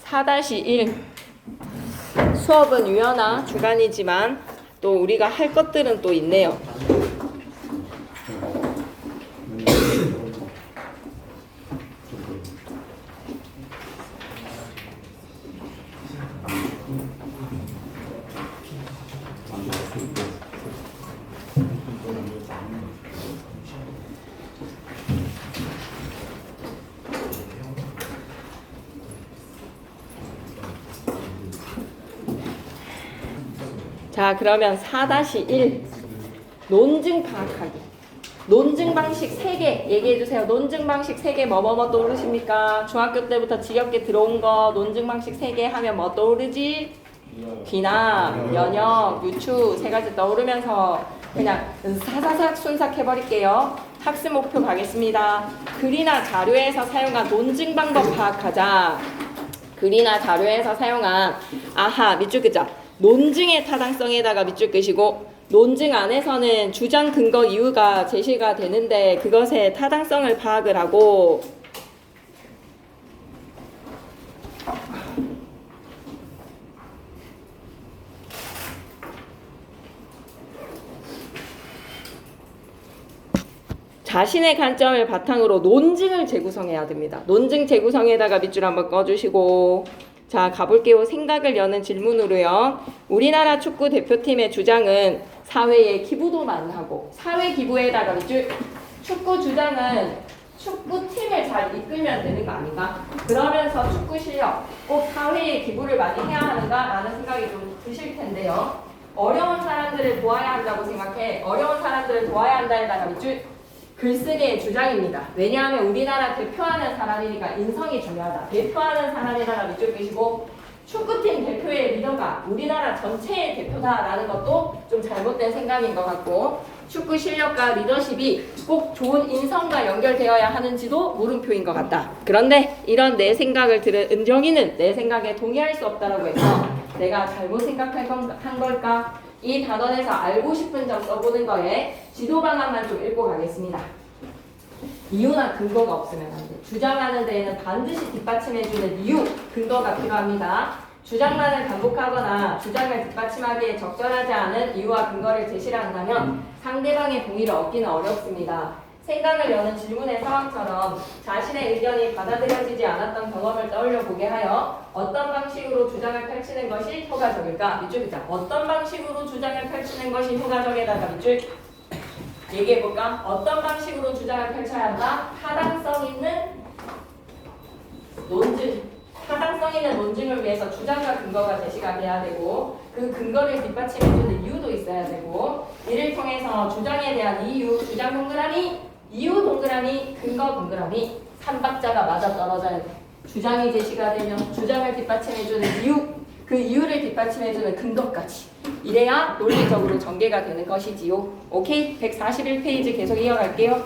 4-1 수업은 유연화 주간이지만 또 우리가 할 것들은 또 있네요. 자, 그러면 4-1 논증 파악하기. 논증 방식 3개 얘기해 주세요. 논증 방식 3개 뭐뭐뭐 떠오르십니까? 중학교 때부터 지겹게 들어온 거 논증 방식 3개 하면 뭐 떠오르지? 귀납, 연역, 유추 3가지 떠오르면서 그냥 사사삭 순삭해버릴게요. 학습 목표 가겠습니다. 글이나 자료에서 사용한 논증 방법 파악하자. 글이나 자료에서 사용한 밑줄 끄자. 논증의 타당성에다가 밑줄 끄시고, 논증 안에서는 주장 근거 이유가 제시가 되는데 그것의 타당성을 파악을 하고, 자신의 관점을 바탕으로 논증을 재구성해야 됩니다. 논증 재구성에다가 밑줄 한번 꺼주시고, 자, 가볼게요. 생각을 여는 질문으로요. 우리나라 축구 대표팀의 주장은 사회에 기부도 많이 하고, 사회 기부에다가 밑줄, 축구 주장은 축구팀을 잘 이끌면 되는 거 아닌가? 그러면서 축구 실력, 꼭 사회에 기부를 많이 해야 하는가? 라는 생각이 좀 드실 텐데요. 어려운 사람들을 도와야 한다고 생각해. 어려운 사람들을 도와야 한다에다가 밑줄, 글쓰기의 주장입니다. 왜냐하면 우리나라 대표하는 사람이니까 인성이 중요하다. 대표하는 사람에다가 밑줄 끄시고, 축구팀 대표의 리더가 우리나라 전체의 대표다라는 것도 좀 잘못된 생각인 것 같고, 축구 실력과 리더십이 꼭 좋은 인성과 연결되어야 하는지도 물음표인 것 같다. 그런데 이런 내 생각을 들은 은정이는 내 생각에 동의할 수 없다라고 해서 내가 잘못 생각한 걸까? 이 단원에서 알고 싶은 점 써보는 거에 지도 방안만 좀 읽고 가겠습니다. 이유나 근거가 없으면 안 돼. 주장하는 데에는 반드시 뒷받침해주는 이유, 근거가 필요합니다. 주장만을 반복하거나 주장을 뒷받침하기에 적절하지 않은 이유와 근거를 제시를 한다면 상대방의 동의를 얻기는 어렵습니다. 생각을 여는 질문의 상황처럼 자신의 의견이 받아들여지지 않았던 경험을 떠올려 보게 하여 어떤 방식으로 주장을 펼치는 것이 효과적일까? 밑줄 긋자. 어떤 방식으로 주장을 펼치는 것이 효과적에다가 밑줄 얘기해볼까? 어떤 방식으로 주장을 펼쳐야 한다? 타당성 있는 논증. 타당성 있는 논증을 위해서 주장과 근거가 제시가 돼야 되고, 그 근거를 뒷받침해주는 이유도 있어야 되고, 이를 통해서 주장에 대한 이유, 주장 동그라미, 이유 동그라미, 근거 동그라미, 3박자가 맞아떨어져야 돼. 주장이 제시가 되면 주장을 뒷받침해주는 이유, 그 이유를 뒷받침해주는 근거까지. 이래야 논리적으로 전개가 되는 것이지요. 오케이? 141페이지 계속 이어갈게요.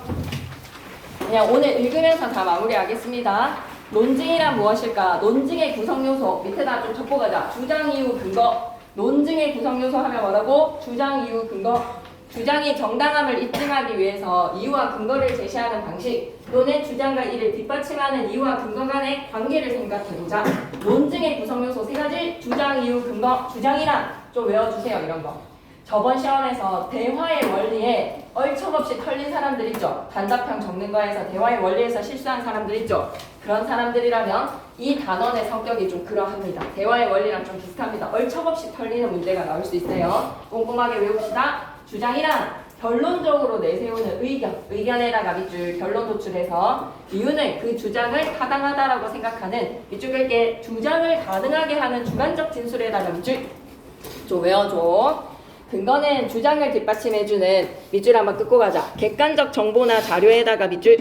그냥 오늘 읽으면서 다 마무리하겠습니다. 논증이란 무엇일까? 논증의 구성요소 밑에다 좀 적고 가자. 주장, 이유, 근거. 논증의 구성요소 하면 뭐라고? 주장, 이유, 근거. 주장이 정당함을 입증하기 위해서 이유와 근거를 제시하는 방식 또는 주장과 이를 뒷받침하는 이유와 근거 간의 관계를 생각해보자. 논증의 구성요소 3가지. 주장, 이유, 근거. 주장이란 좀 외워주세요. 이런 거. 저번 시험에서 대화의 원리에 얼척없이 털린 사람들 있죠. 단답형 적는 거에서 대화의 원리에서 실수한 사람들 있죠. 그런 사람들이라면 이 단원의 성격이 좀 그러합니다. 대화의 원리랑 좀 비슷합니다. 얼척없이 털리는 문제가 나올 수 있어요. 꼼꼼하게 외웁시다. 주장이란 결론적으로 내세우는 의견, 의견에다가 밑줄 결론 도출해서 이유는 그 주장을 타당하다라고 생각하는 밑줄 긁게 주장을 가능하게 하는 주관적 진술에다가 밑줄 좀 외워줘. 근거는 주장을 뒷받침해주는 밑줄 한번 끄고 가자. 객관적 정보나 자료에다가 밑줄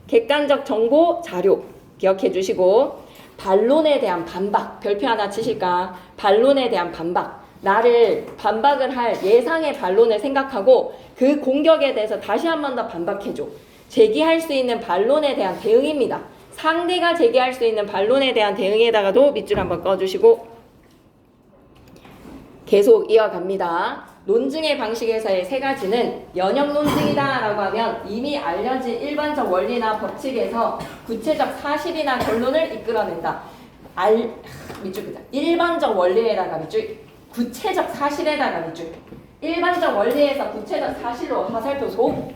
객관적 정보, 자료 기억해 주시고, 반론에 대한 반박 별표 하나 치실까? 반론에 대한 반박. 나를 반박을 할 예상의 반론을 생각하고 그 공격에 대해서 다시 한 번 더 반박해줘. 제기할 수 있는 반론에 대한 대응입니다. 상대가 제기할 수 있는 반론에 대한 대응에다가도 밑줄 한번 꺼주시고 계속 이어갑니다. 논증의 방식에서의 3가지는 연역 논증이다 라고 하면 이미 알려진 일반적 원리나 법칙에서 구체적 사실이나 결론을 이끌어낸다. 밑줄 그자. 일반적 원리에다가 밑줄, 구체적 사실에다가 밑줄. 일반적 원리에서 구체적 사실로 화살표 속.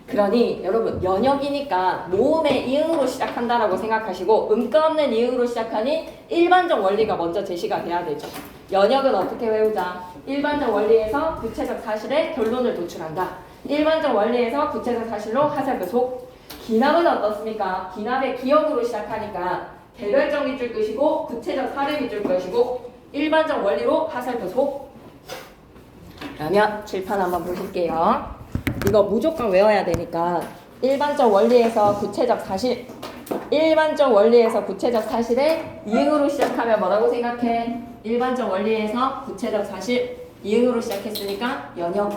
그러니 여러분 연역이니까 모음의 이응으로 시작한다라고 생각하시고 음가 없는 이응으로 시작하니 일반적 원리가 먼저 제시가 돼야 되죠. 연역은 어떻게 외우자? 일반적 원리에서 구체적 사실의 결론을 도출한다. 일반적 원리에서 구체적 사실로 화살표 속. 기납은 어떻습니까? 기납의 기억으로 시작하니까 개별적 밑줄 것이고 구체적 사례 밑줄 것이고 일반적 원리로 화살표 속. 그러면 칠판 한번 보실게요. 이거 무조건 외워야 되니까 일반적 원리에서 구체적 사실, 일반적 원리에서 구체적 사실에 이응으로 시작하면 뭐라고 생각해? 일반적 원리에서 구체적 사실 이응으로 시작했으니까 연역.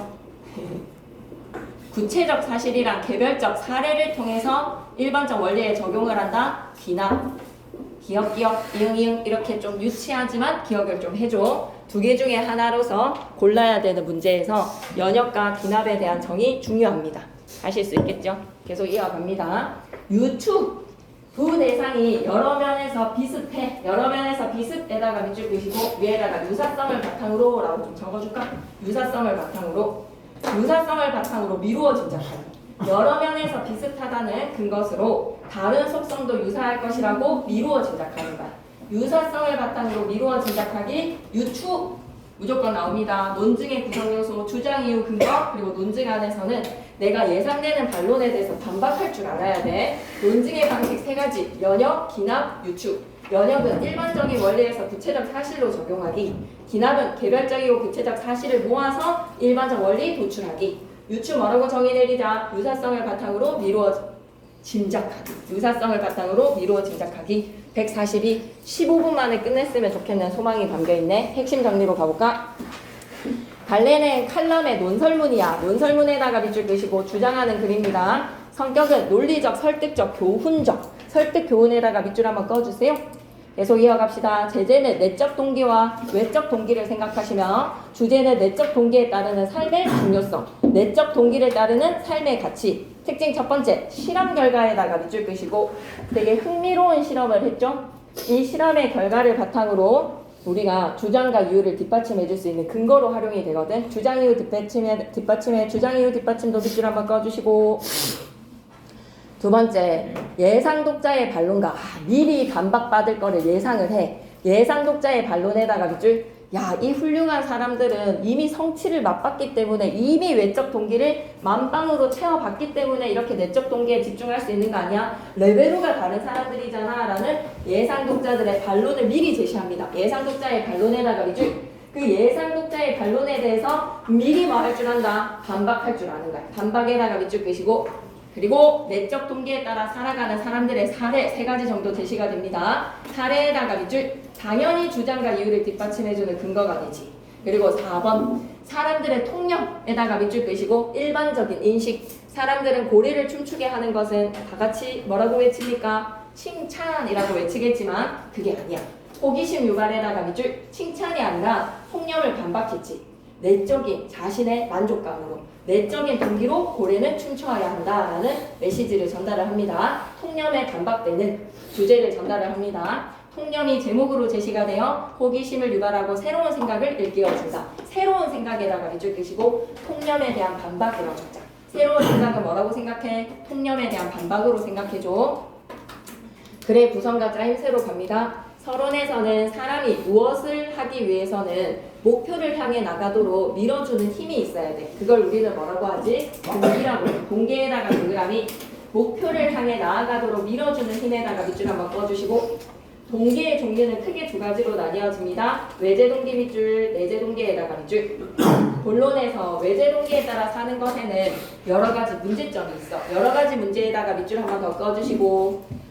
구체적 사실이랑 개별적 사례를 통해서 일반적 원리에 적용을 한다. 기납. 기억, 이응 이렇게 좀 유치하지만 기억을 좀 해줘. 두 개 중에 하나로서 골라야 되는 문제에서 연역과 기납에 대한 정의 중요합니다. 하실 수 있겠죠? 계속 이어갑니다. 유축. 두 대상이 여러 면에서 비슷해. 여러 면에서 비슷에다가 밑줄 그시고 위에다가 유사성을 바탕으로 라고 좀 적어줄까? 유사성을 바탕으로 미루어진 작품. 여러 면에서 비슷하다는 근것으로 다른 속성도 유사할 것이라고 미루어 짐작하는 거야. 유사성을 바탕으로 미루어 짐작하기, 유추 무조건 나옵니다. 논증의 구성요소, 주장, 이유, 근거, 그리고 논증 안에서는 내가 예상되는 반론에 대해서 반박할 줄 알아야 돼. 논증의 방식 세 가지, 연역, 기납, 유추. 연역은 일반적인 원리에서 구체적 사실로 적용하기, 기납은 개별적이고 구체적 사실을 모아서 일반적 원리 도출하기. 유추 뭐라고 정의 내리자? 유사성을 바탕으로 미루어 짐작하기. 유사성을 바탕으로 미루어 짐작하기. 142, 15분 만에 끝냈으면 좋겠는 소망이 담겨있네. 핵심 정리로 가볼까? 갈래는 칼럼의 논설문이야. 논설문에다가 밑줄 그시고 주장하는 글입니다. 성격은 논리적, 설득적, 교훈적. 설득 교훈에다가 밑줄 한번 꺼주세요. 계속 이어갑시다. 제재는 내적 동기와 외적 동기를 생각하시며 주제는 내적 동기에 따르는 삶의 중요성, 내적 동기를 따르는 삶의 가치. 특징 첫 번째, 실험 결과에다가 밑줄 끄시고 되게 흥미로운 실험을 했죠. 이 실험의 결과를 바탕으로 우리가 주장과 이유를 뒷받침해 줄 수 있는 근거로 활용이 되거든. 주장 이유 뒷받침에 주장 이유 뒷받침도 밑줄 한번 꺼주시고 두 번째, 예상 독자의 반론가. 미리 반박받을 거를 예상을 해. 예상 독자의 반론에다가 밑줄. 야, 이 훌륭한 사람들은 이미 성취를 맛봤기 때문에 이미 외적 동기를 만빵으로 채워봤기 때문에 이렇게 내적 동기에 집중할 수 있는 거 아니야? 레벨로가 다른 사람들이잖아 라는 예상 독자들의 반론을 미리 제시합니다. 예상 독자의 반론에다가 밑줄. 그 예상 독자의 반론에 대해서 미리 뭐 할 줄 안다? 반박할 줄 아는 거야. 반박에다가 밑줄 끄시고 그리고 내적 동기에 따라 살아가는 사람들의 사례 세 가지 정도 제시가 됩니다. 사례에다가 밑줄. 당연히 주장과 이유를 뒷받침해주는 근거가 되지. 그리고 4번 사람들의 통념에다가 밑줄 끄시고 일반적인 인식. 사람들은 고리를 춤추게 하는 것은 다 같이 뭐라고 외칩니까? 칭찬이라고 외치겠지만 그게 아니야. 호기심 유발에다가 밑줄. 칭찬이 아니라 통념을 반박했지. 내적인 자신의 만족감으로 내적인 동기로 고래는 춤춰야 한다라는 메시지를 전달을 합니다. 통념에 반박되는 주제를 전달을 합니다. 통념이 제목으로 제시가 되어 호기심을 유발하고 새로운 생각을 일깨워준다. 새로운 생각에다가 밑줄 끄시고 통념에 대한 반박이라고 적자. 새로운 생각은 뭐라고 생각해? 통념에 대한 반박으로 생각해줘. 글의 구성과 짜임새로 갑니다. 서론에서는 사람이 무엇을 하기 위해서는 목표를 향해 나가도록 밀어주는 힘이 있어야 돼. 그걸 우리는 뭐라고 하지? 동기라고 해. 동기에다가 동그라미. 목표를 향해 나아가도록 밀어주는 힘에다가 밑줄 한번 꺼주시고 동기의 종류는 크게 두 가지로 나뉘어집니다. 외제 동기 밑줄, 내재 동기에다가 밑줄. 본론에서 외제 동기에 따라 사는 것에는 여러 가지 문제점이 있어. 여러 가지 문제에다가 밑줄 한번 더 꺼주시고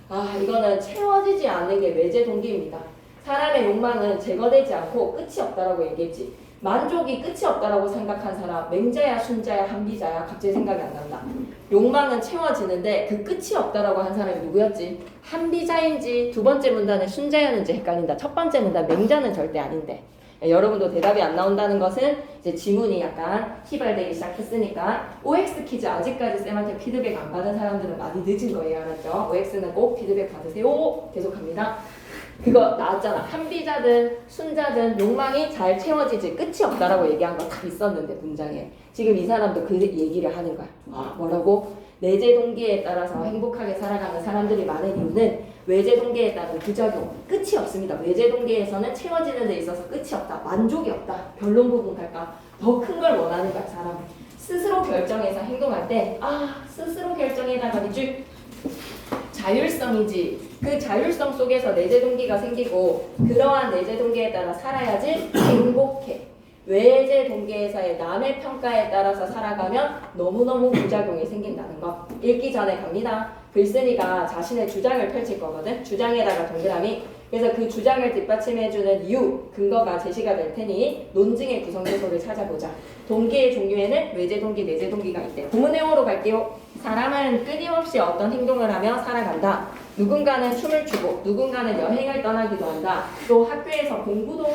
이거는 채워지지 않는 게 외제 동기입니다. 사람의 욕망은 제거되지 않고 끝이 없다라고 얘기했지. 만족이 끝이 없다라고 생각한 사람 맹자야 순자야 한비자야 갑자기 생각이 안 난다. 욕망은 채워지는데 그 끝이 없다라고 한 사람이 누구였지? 한비자인지 두 번째 문단은 순자였는지 헷갈린다. 첫 번째 문단 맹자는 절대 아닌데. 여러분도 대답이 안 나온다는 것은 이제 지문이 약간 희발되기 시작했으니까 OX 퀴즈 아직까지 쌤한테 피드백 안 받은 사람들은 많이 늦은 거예요. 알았죠? OX는 꼭 피드백 받으세요. 계속합니다. 그거 나왔잖아. 한비자든 순자든 욕망이 잘 채워지지 끝이 없다라고 얘기한 거 다 있었는데 문장에. 지금 이 사람도 그 얘기를 하는 거야. 뭐라고? 내재 동기에 따라서 행복하게 살아가는 사람들이 많은 이유는 외재 동기에 따른 부작용. 끝이 없습니다. 외재 동기에서는 채워지는 데 있어서 끝이 없다. 만족이 없다. 변론 부분 갈까? 더 큰 걸 원하는 거야, 사람은. 스스로 결정해서 행동할 때, 스스로 결정에다가 밑줄 자율성이지. 그 자율성 속에서 내재 동기가 생기고 그러한 내재 동기에 따라 살아야지 행복해. 외재 동기에서의 남의 평가에 따라서 살아가면 너무너무 부작용이 생긴다는 거. 읽기 전에 갑니다. 글쓴이가 자신의 주장을 펼칠 거거든. 주장에다가 동그라미. 그래서 그 주장을 뒷받침해주는 이유, 근거가 제시가 될 테니 논증의 구성 요소를 찾아보자. 동기의 종류에는 외재 동기, 내재 동기가 있대. 본문 내용으로 갈게요. 사람은 끊임없이 어떤 행동을 하며 살아간다. 누군가는 춤을 추고 누군가는 여행을 떠나기도 한다. 또 학교에서 공부도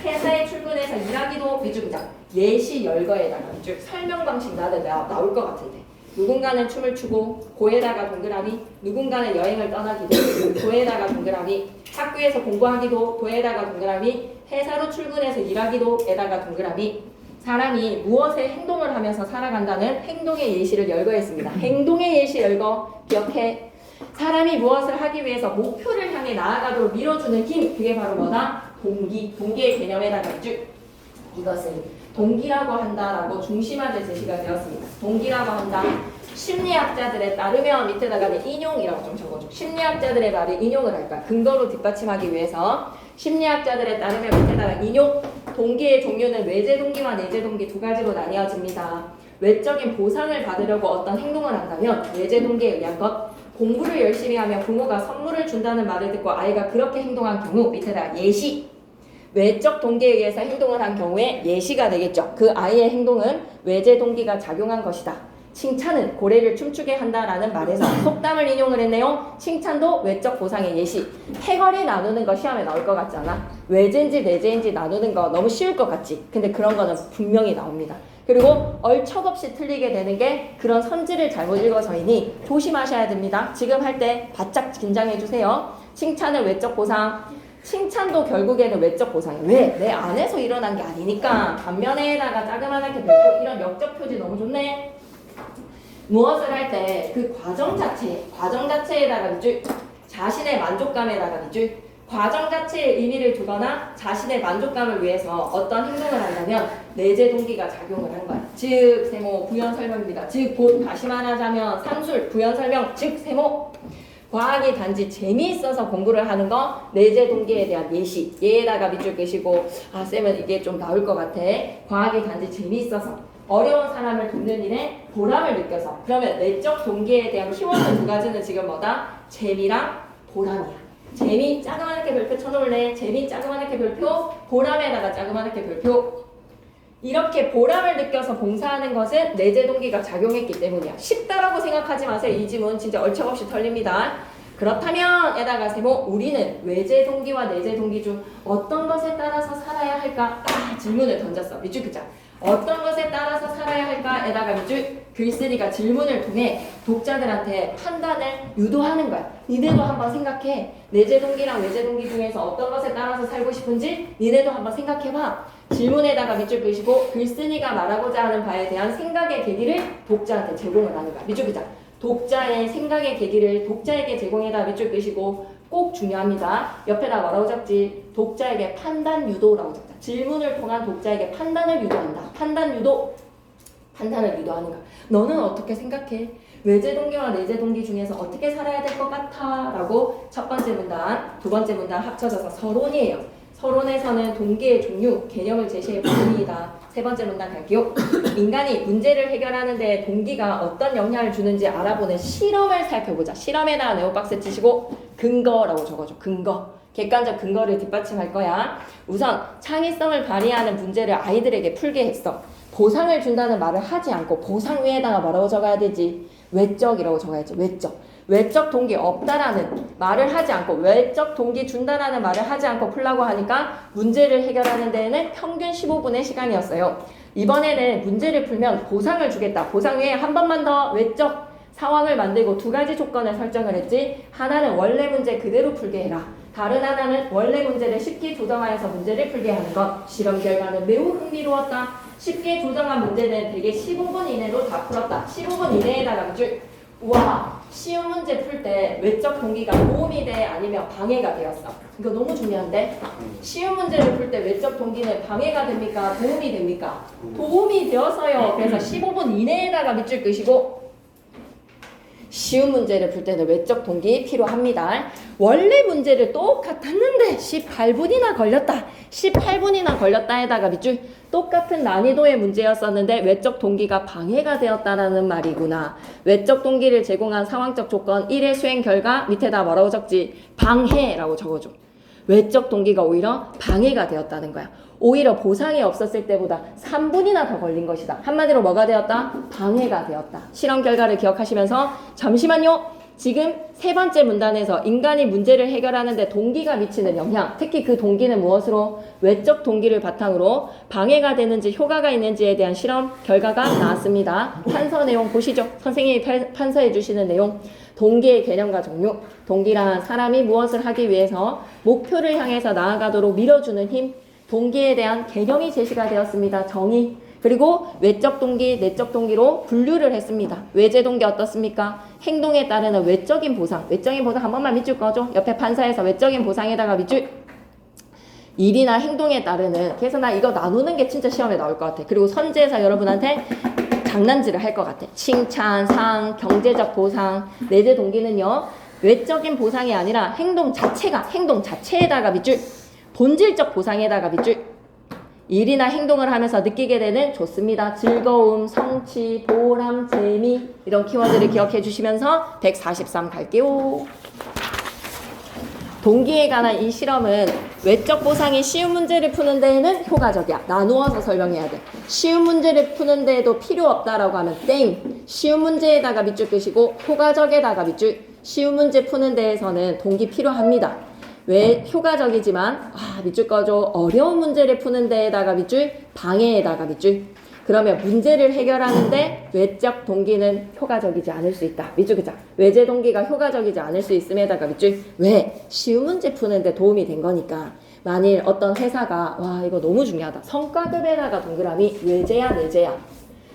회사에 출근해서 일하기도 비중장. 예시 열거에다가 쭉 설명 방식 나올 것 같은데. 누군가는 춤을 추고 고에다가 동그라미, 누군가는 여행을 떠나기도 고에다가 동그라미, 학교에서 공부하기도 도에다가 동그라미, 회사로 출근해서 일하기도 에다가 동그라미. 사람이 무엇에 행동을 하면서 살아간다는 행동의 예시를 열거했습니다. 행동의 예시 열거 기억해. 사람이 무엇을 하기 위해서 목표를 향해 나아가도록 밀어주는 힘, 그게 바로 뭐다? 동기. 동기의 개념에다가 쭉 이것을 동기라고 한다라고 중심화돼 제시가 되었습니다. 동기라고 한다. 심리학자들에 따르면 밑에다가는 인용이라고 좀 적어줘. 심리학자들의 말을 인용을 할까? 근거로 뒷받침하기 위해서 심리학자들에 따르면 밑에다가 인용. 동기의 종류는 외재 동기와 내재 동기 두 가지로 나뉘어집니다. 외적인 보상을 받으려고 어떤 행동을 한다면 외재 동기에 의한 것. 공부를 열심히 하면 부모가 선물을 준다는 말을 듣고 아이가 그렇게 행동한 경우 밑에다가 예시. 외적 동기에 의해서 행동을 한 경우에 예시가 되겠죠. 그 아이의 행동은 외재 동기가 작용한 것이다. 칭찬은 고래를 춤추게 한다라는 말에서 속담을 인용을 했네요. 칭찬도 외적 보상의 예시. 패거리 나누는 거 시험에 나올 것 같지 않아? 외재인지 내재인지 나누는 거 너무 쉬울 것 같지? 근데 그런 거는 분명히 나옵니다. 그리고 얼척없이 틀리게 되는 게 그런 선지를 잘못 읽어서이니 조심하셔야 됩니다. 지금 할 때 바짝 긴장해 주세요. 칭찬은 외적 보상. 칭찬도 결국에는 외적 보상이에요. 왜? 내 안에서 일어난 게 아니니까. 반면에다가 자그마하게 별표 이런 역적 표지 너무 좋네. 무엇을 할 때 그 과정 자체에다가 밑줄, 자신의 만족감에다가 밑줄, 과정 자체에 의미를 두거나 자신의 만족감을 위해서 어떤 행동을 한다면 내재 동기가 작용을 한 거야. 즉 세모 부연 설명입니다. 즉 곧 다시 말하자면 산술 부연 설명 즉 세모. 과학이 단지 재미있어서 공부를 하는 거 내재 동기에 대한 예시. 얘에다가 밑줄 끄시고 쌤은 이게 좀 나올 것 같아. 과학이 단지 재미있어서 어려운 사람을 돕는 일에 보람을 느껴서. 그러면 내적 동기에 대한 키워드 두 가지는 지금 뭐다? 재미랑 보람이야. 재미 자그마하게 별표 쳐놓을래. 재미 자그마하게 별표, 보람에다가 자그마하게 별표. 이렇게 보람을 느껴서 봉사하는 것은 내재 동기가 작용했기 때문이야. 쉽다라고 생각하지 마세요. 이 지문 진짜 얼척없이 털립니다. 그렇다면 에다가 세모 우리는 외재 동기와 내재 동기 중 어떤 것에 따라서 살아야 할까? 질문을 던졌어. 밑줄 긋자. 어떤 것에 따라서 살아야 할까? 에다가 밑줄 글쓰기가 질문을 통해 독자들한테 판단을 유도하는 거야. 니네도 한번 생각해. 내재 동기랑 외재 동기 중에서 어떤 것에 따라서 살고 싶은지 니네도 한번 생각해봐. 질문에다가 밑줄 그시고 글쓴이가 말하고자 하는 바에 대한 생각의 계기를 독자한테 제공을 하는 거야. 밑줄 그자. 독자의 생각의 계기를 독자에게 제공해다 밑줄 그시고 꼭 중요합니다. 옆에다 뭐라고 적지? 독자에게 판단 유도라고 적자. 질문을 통한 독자에게 판단을 유도한다. 판단 유도. 판단을 유도하는 거야. 너는 어떻게 생각해? 외재 동기와 내재 동기 중에서 어떻게 살아야 될 것 같아? 라고 첫 번째 문단, 두 번째 문단 합쳐져서 서론이에요. 서론에서는 동기의 종류, 개념을 제시해 보입니다. 세 번째 문단 갈게요. 인간이 문제를 해결하는 데 동기가 어떤 영향을 주는지 알아보는 실험을 살펴보자. 실험에다가 네오박스 치시고 근거라고 적어줘. 근거. 객관적 근거를 뒷받침할 거야. 우선 창의성을 발휘하는 문제를 아이들에게 풀게 했어. 보상을 준다는 말을 하지 않고 보상 위에다가 뭐라고 적어야 되지? 외적이라고 적어야지. 외적 동기 없다라는 말을 하지 않고 외적 동기 준다라는 말을 하지 않고 풀라고 하니까 문제를 해결하는 데에는 평균 15분의 시간이었어요. 이번에는 문제를 풀면 보상을 주겠다. 보상 위에 한 번만 더 외적 상황을 만들고 두 가지 조건을 설정을 했지. 하나는 원래 문제 그대로 풀게 해라. 다른 하나는 원래 문제를 쉽게 조정하여서 문제를 풀게 하는 것. 실험 결과는 매우 흥미로웠다. 쉽게 조정한 문제는 대개 15분 이내로 다 풀었다. 15분 이내에다가 밑줄. 우와, 쉬운 문제 풀 때 외적 동기가 도움이 돼 아니면 방해가 되었어. 이거 너무 중요한데. 쉬운 문제를 풀 때 외적 동기는 방해가 됩니까? 도움이 됩니까? 도움이 되어서요. 그래서 15분 이내에다가 밑줄 끄시고 쉬운 문제를 풀 때는 외적 동기 필요합니다. 원래 문제를 똑같았는데 18분이나 걸렸다. 18분이나 걸렸다에다가 밑줄. 똑같은 난이도의 문제였었는데 외적 동기가 방해가 되었다라는 말이구나. 외적 동기를 제공한 상황적 조건 1의 수행 결과 밑에다 뭐라고 적지? 방해라고 적어줘. 외적 동기가 오히려 방해가 되었다는 거야. 오히려 보상이 없었을 때보다 3분이나 더 걸린 것이다. 한마디로 뭐가 되었다? 방해가 되었다. 실험 결과를 기억하시면서 잠시만요. 지금 세 번째 문단에서 인간이 문제를 해결하는데 동기가 미치는 영향, 특히 그 동기는 무엇으로? 외적 동기를 바탕으로 방해가 되는지 효과가 있는지에 대한 실험 결과가 나왔습니다. 판서 내용 보시죠. 선생님이 판서해 주시는 내용. 동기의 개념과 종류. 동기란 사람이 무엇을 하기 위해서 목표를 향해서 나아가도록 밀어주는 힘. 동기에 대한 개념이 제시가 되었습니다. 정의. 그리고 외적 동기, 내적 동기로 분류를 했습니다. 외제 동기 어떻습니까? 행동에 따르는 외적인 보상. 외적인 보상 한 번만 밑줄 꺼줘. 옆에 판사에서 외적인 보상에다가 밑줄. 일이나 행동에 따르는. 그래서 나 이거 나누는 게 진짜 시험에 나올 것 같아. 그리고 선지에서 여러분한테 장난질을 할 것 같아. 칭찬, 상, 경제적 보상. 내재 동기는요. 외적인 보상이 아니라 행동 자체에다가 밑줄. 본질적 보상에다가 밑줄. 일이나 행동을 하면서 느끼게 되는 좋습니다. 즐거움, 성취, 보람, 재미 이런 키워드를 기억해 주시면서 143 갈게요. 동기에 관한 이 실험은 외적 보상이 쉬운 문제를 푸는 데에는 효과적이야. 나누어서 설명해야 돼. 쉬운 문제를 푸는 데에도 필요 없다라고 하면 땡. 쉬운 문제에다가 밑줄 끄시고 효과적에다가 밑줄. 쉬운 문제 푸는 데에서는 동기 필요합니다. 왜 효과적이지만 밑줄 꺼줘. 어려운 문제를 푸는 데에다가 밑줄, 방해에다가 밑줄. 그러면 문제를 해결하는데 외적 동기는 효과적이지 않을 수 있다. 밑줄 그자. 외제 동기가 효과적이지 않을 수 있음에다가 밑줄. 왜? 쉬운 문제 푸는데 도움이 된 거니까. 만일 어떤 회사가 와 이거 너무 중요하다. 성과급에다가 동그라미 외제야 내제야.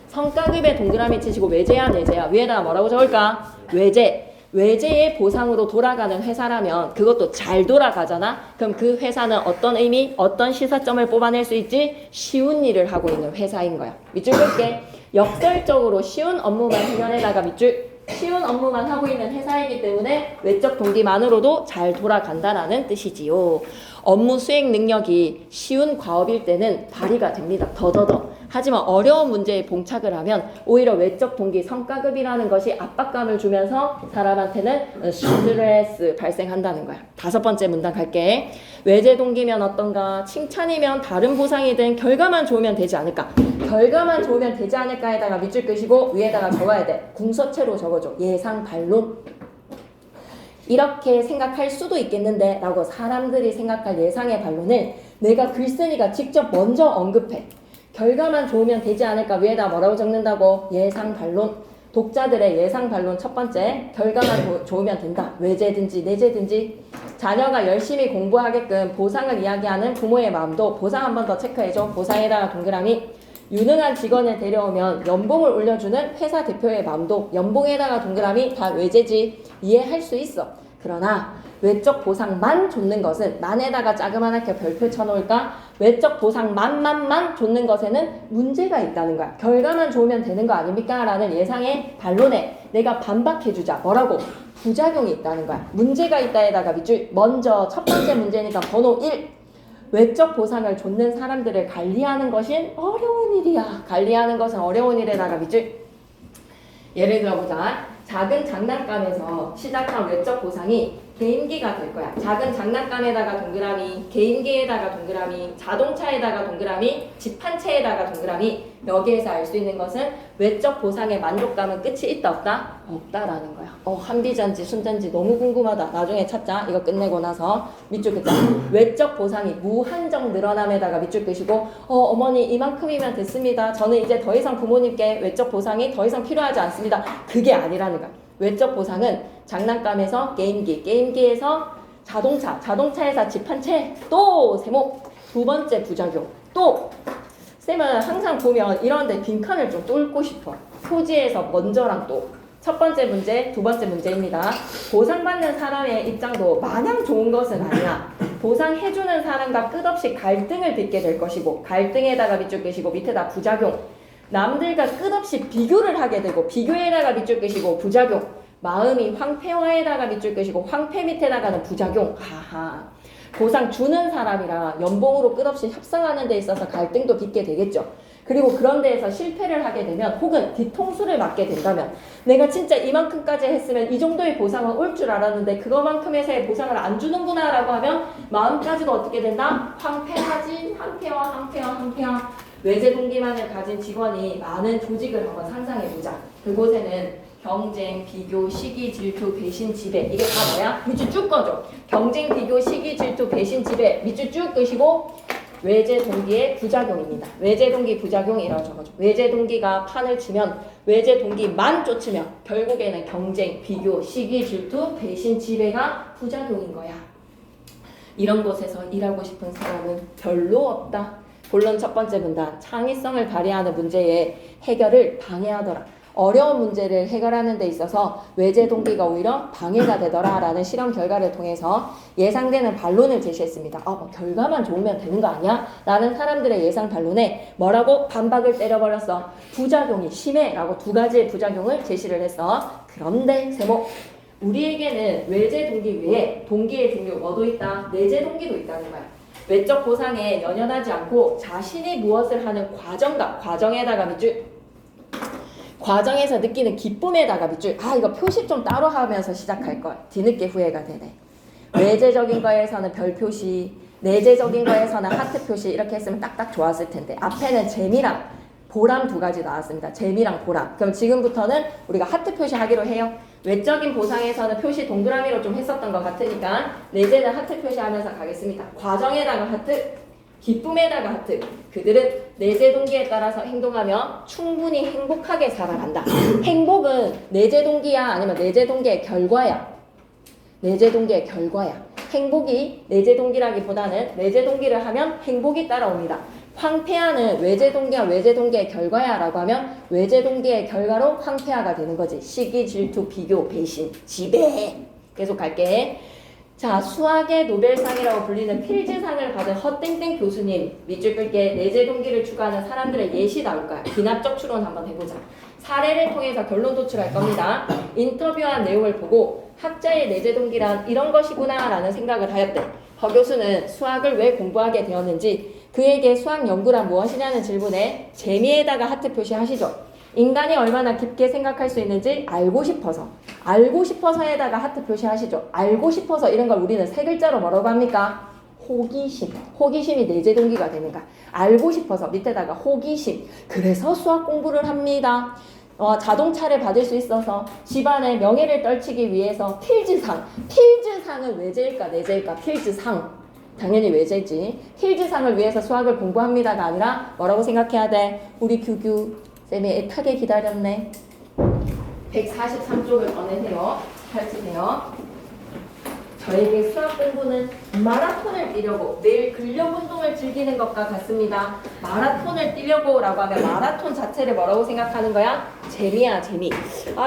성과급에 동그라미 치시고 외제야 내제야. 위에다가 뭐라고 적을까? 외제. 외제의 보상으로 돌아가는 회사라면 그것도 잘 돌아가잖아. 그럼 그 회사는 어떤 의미, 어떤 시사점을 뽑아낼 수 있지? 쉬운 일을 하고 있는 회사인 거야. 밑줄 볼게. 역설적으로 쉬운 업무만 해결해다가 밑줄. 쉬운 업무만 하고 있는 회사이기 때문에 외적 동기만으로도 잘 돌아간다라는 뜻이지요. 업무 수행 능력이 쉬운 과업일 때는 발휘가 됩니다. 더더더. 하지만 어려운 문제에 봉착을 하면 오히려 외적 동기 성과급이라는 것이 압박감을 주면서 사람한테는 스트레스 발생한다는 거야. 5번째 문단 갈게. 외제 동기면 어떤가? 칭찬이면 다른 보상이든 결과만 좋으면 되지 않을까? 결과만 좋으면 되지 않을까에다가 밑줄 끄시고 위에다가 적어야 돼. 궁서체로 적어줘. 예상 반론. 이렇게 생각할 수도 있겠는데 라고 사람들이 생각할 예상의 반론을 내가 글쓴이가 직접 먼저 언급해. 결과만 좋으면 되지 않을까? 위에다 뭐라고 적는다고? 예상 반론. 독자들의 예상 반론 첫 번째. 결과만 좋으면 된다. 외제든지 내제든지. 자녀가 열심히 공부하게끔 보상을 이야기하는 부모의 마음도 보상 한 번 더 체크해줘. 보상에다가 동그라미. 유능한 직원을 데려오면 연봉을 올려주는 회사 대표의 마음도 연봉에다가 동그라미. 다 외제지. 이해할 수 있어. 그러나 외적 보상만 줬는 것은 만에다가 자그만하게 별표 쳐놓을까? 외적 보상만 줬는 것에는 문제가 있다는 거야. 결과만 좋으면 되는 거 아닙니까? 라는 예상의 반론에 내가 반박해주자. 뭐라고? 부작용이 있다는 거야. 문제가 있다에다가 밑줄. 먼저 첫 번째 문제니까 번호 1. 외적 보상을 줬는 사람들을 관리하는 것은 어려운 일이야. 관리하는 것은 어려운 일에다가 밑줄. 예를 들어보자. 작은 장난감에서 시작한 외적 보상이 개인기가 될 거야. 작은 장난감에다가 동그라미, 개인기에다가 동그라미, 자동차에다가 동그라미, 집 한 채에다가 동그라미. 여기에서 알 수 있는 것은 외적 보상의 만족감은 끝이 있다 없다? 없다라는 거야. 한비전지 순전지 너무 궁금하다. 나중에 찾자. 이거 끝내고 나서 밑줄 긋자. 외적 보상이 무한정 늘어남에다가 밑줄 끄시고 어머니 이만큼이면 됐습니다. 저는 이제 더 이상 부모님께 외적 보상이 더 이상 필요하지 않습니다. 그게 아니라는 거야. 외적 보상은 장난감에서 게임기, 게임기에서 자동차에서 집 한 채, 또 세모. 두 번째 부작용, 또 쌤은 항상 보면 이런데 빈칸을 좀 뚫고 싶어. 표지에서 먼저랑 또. 첫 번째 문제, 두 번째 문제입니다. 보상받는 사람의 입장도 마냥 좋은 것은 아니야. 보상해주는 사람과 끝없이 갈등을 빚게 될 것이고, 갈등에다가 밑줄 끄시고 밑에다 부작용. 남들과 끝없이 비교를 하게 되고, 비교에다가 밑줄 끄시고 부작용. 마음이 황폐화에다가 밑줄 끄시고, 황폐 밑에다가는 부작용. 하하. 보상 주는 사람이랑 연봉으로 끝없이 협상하는 데 있어서 갈등도 빚게 되겠죠. 그리고 그런 데에서 실패를 하게 되면, 혹은 뒤통수를 맞게 된다면, 내가 진짜 이만큼까지 했으면 이 정도의 보상은 올 줄 알았는데 그거만큼에서의 보상을 안 주는구나 라고 하면 마음까지도 어떻게 된다? 황폐하지. 황폐화. 외제 동기만을 가진 직원이 많은 조직을 한번 상상해보자. 그곳에는 경쟁, 비교, 시기, 질투, 배신, 지배. 이게 다 뭐야? 밑줄 쭉 꺼줘. 경쟁, 비교, 시기, 질투, 배신, 지배. 밑줄 쭉 끄시고 외제 동기의 부작용입니다. 외제 동기 부작용이라고 적어줘. 외제 동기가 판을 치면, 외제 동기만 쫓으면 결국에는 경쟁, 비교, 시기, 질투, 배신, 지배가 부작용인 거야. 이런 곳에서 일하고 싶은 사람은 별로 없다. 본론 첫 번째 문단, 창의성을 발휘하는 문제의 해결을 방해하더라. 어려운 문제를 해결하는 데 있어서 외제 동기가 오히려 방해가 되더라 라는 실험 결과를 통해서 예상되는 반론을 제시했습니다. 결과만 좋으면 되는 거 아니야? 라는 사람들의 예상 반론에 뭐라고 반박을 때려버렸어. 부작용이 심해 라고 두 가지의 부작용을 제시를 했어. 그런데 세모, 우리에게는 외제 동기 외에 동기의 종류 뭐도 있다? 내재 동기도 있다는 거야. 외적 보상에 연연하지 않고 자신이 무엇을 하는 과정에다가 밑줄, 과정에서 느끼는 기쁨에다가 밑줄. 이거 표시 좀 따로 하면서 시작할 걸. 뒤늦게 후회가 되네. 외제적인 거에서는 별 표시, 내재적인 거에서는 하트 표시 이렇게 했으면 딱딱 좋았을 텐데 앞에는 재미랑 보람 두 가지 나왔습니다. 재미랑 보람. 그럼 지금부터는 우리가 하트 표시 하기로 해요. 외적인 보상에서는 표시 동그라미로 좀 했었던 것 같으니까 내재는 하트 표시하면서 가겠습니다. 과정에다가 하트, 기쁨에다가 하트. 그들은 내재 동기에 따라서 행동하며 충분히 행복하게 살아간다. 행복은 내재 동기야 아니면 내재 동기의 결과야? 내재 동기의 결과야. 행복이 내재 동기라기보다는 내재 동기를 하면 행복이 따라옵니다. 황폐화는 외제 동기와 외제 동기의 결과야 라고 하면 외제 동기의 결과로 황폐화가 되는 거지. 시기, 질투, 비교, 배신, 지배. 계속 갈게. 자, 수학의 노벨상이라고 불리는 필즈상을 받은 허땡땡 교수님, 밑줄 끌게. 내재 동기를 추구하는 사람들의 예시 나올 거야. 비납적 추론 한번 해보자. 사례를 통해서 결론 도출할 겁니다. 인터뷰한 내용을 보고 학자의 내재 동기란 이런 것이구나 라는 생각을 하였대. 허 교수는 수학을 왜 공부하게 되었는지, 그에게 수학 연구란 무엇이냐는 질문에 재미에다가 하트 표시하시죠. 인간이 얼마나 깊게 생각할 수 있는지 알고 싶어서에다가 하트 표시하시죠. 알고 싶어서 이런 걸 우리는 세 글자로 뭐라고 합니까? 호기심. 호기심이 내재 동기가 되는가. 알고 싶어서 밑에다가 호기심. 그래서 수학 공부를 합니다. 자동차를 받을 수 있어서 집안의 명예를 떨치기 위해서 필즈상은 외제일까 내제일까? 필즈상. 당연히 외제지. 필즈상을 위해서 수학을 공부합니다가 아니라 뭐라고 생각해야 돼? 우리 규규 쌤이 애타게 기다렸네. 143쪽을 꺼내세요. 펼치세요. 저에게 수학 공부는 마라톤을 뛰려고, 매일 근력 운동을 즐기는 것과 같습니다. 마라톤을 뛰려고 라고 하면 마라톤 자체를 뭐라고 생각하는 거야? 재미야, 재미.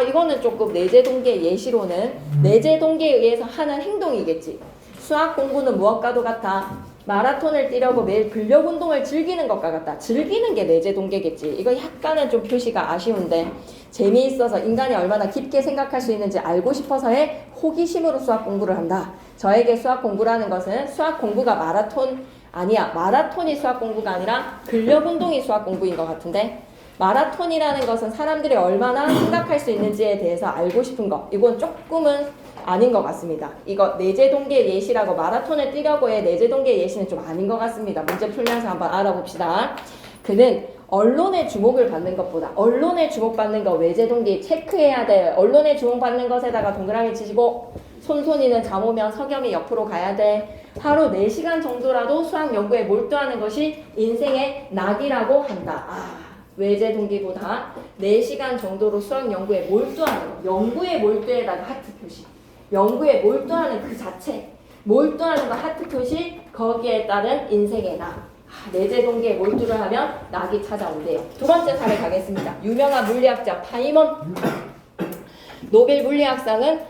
이거는 조금 내재 동기의 예시로는 내재 동기에 의해서 하는 행동이겠지. 수학 공부는 무엇과도 같아? 마라톤을 뛰려고 매일 근력 운동을 즐기는 것과 같다. 즐기는 게 내재 동기겠지. 이거 약간은 좀 표시가 아쉬운데, 재미있어서 인간이 얼마나 깊게 생각할 수 있는지 알고 싶어서의 호기심으로 수학 공부를 한다. 저에게 수학 공부라는 것은 수학 공부가 마라톤 아니야. 마라톤이 수학 공부가 아니라 근력 운동이 수학 공부인 것 같은데, 마라톤이라는 것은 사람들이 얼마나 생각할 수 있는지에 대해서 알고 싶은 것. 이건 조금은 아닌 것 같습니다. 이거 내재 동기의 예시라고 마라톤을 뛰려고의 내재 동기의 예시는 좀 아닌 것 같습니다. 문제 풀면서 한번 알아봅시다. 그는 언론의 주목을 받는 것보다, 언론의 주목받는 거 외재 동기 체크해야 돼. 언론의 주목받는 것에다가 동그라미 치시고, 손손이는 잠 오면 석염이 옆으로 가야 돼. 하루 4시간 정도라도 수학 연구에 몰두하는 것이 인생의 낙이라고 한다. 외재 동기보다 4시간 정도로 수학 연구에 몰두하는 거. 연구에 몰두에다가 하트 표시. 연구에 몰두하는 그 자체. 몰두하는 거 하트 표시, 거기에 따른 인생의 낙. 내재 동기에 몰두를 하면 낙이 찾아온대요. 두 번째 사례 가겠습니다. 유명한 물리학자 파이먼. 노벨 물리학상은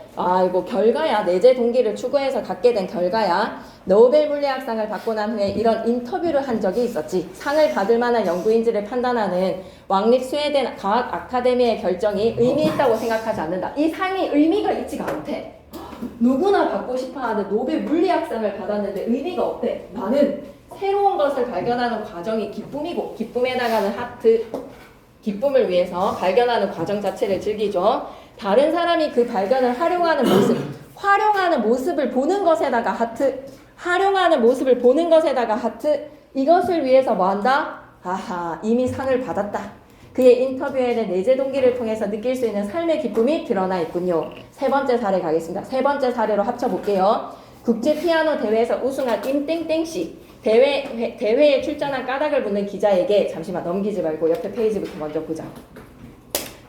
이거 결과야. 내재 동기를 추구해서 갖게 된 결과야. 노벨 물리학상을 받고 난 후에 이런 인터뷰를 한 적이 있었지. 상을 받을 만한 연구인지를 판단하는 왕립 스웨덴 과학 아카데미의 결정이 의미 있다고 생각하지 않는다. 이 상이 의미가 있지가 않대. 누구나 받고 싶어하는 노벨 물리학상을 받았는데 의미가 없대. 나는 새로운 것을 발견하는 과정이 기쁨이고, 기쁨에 나가는 하트, 기쁨을 위해서 발견하는 과정 자체를 즐기죠. 다른 사람이 그 발견을 활용하는 모습을 보는 것에다가 하트, 활용하는 모습을 보는 것에다가 하트, 이것을 위해서 뭐 한다? 이미 상을 받았다. 그의 인터뷰에는 내재 동기를 통해서 느낄 수 있는 삶의 기쁨이 드러나 있군요. 세 번째 사례 가겠습니다. 세 번째 사례로 합쳐볼게요. 국제 피아노 대회에서 우승한 임땡땡씨. 대회에 출전한 까닭을 묻는 기자에게, 잠시만 넘기지 말고 옆에 페이지부터 먼저 보자.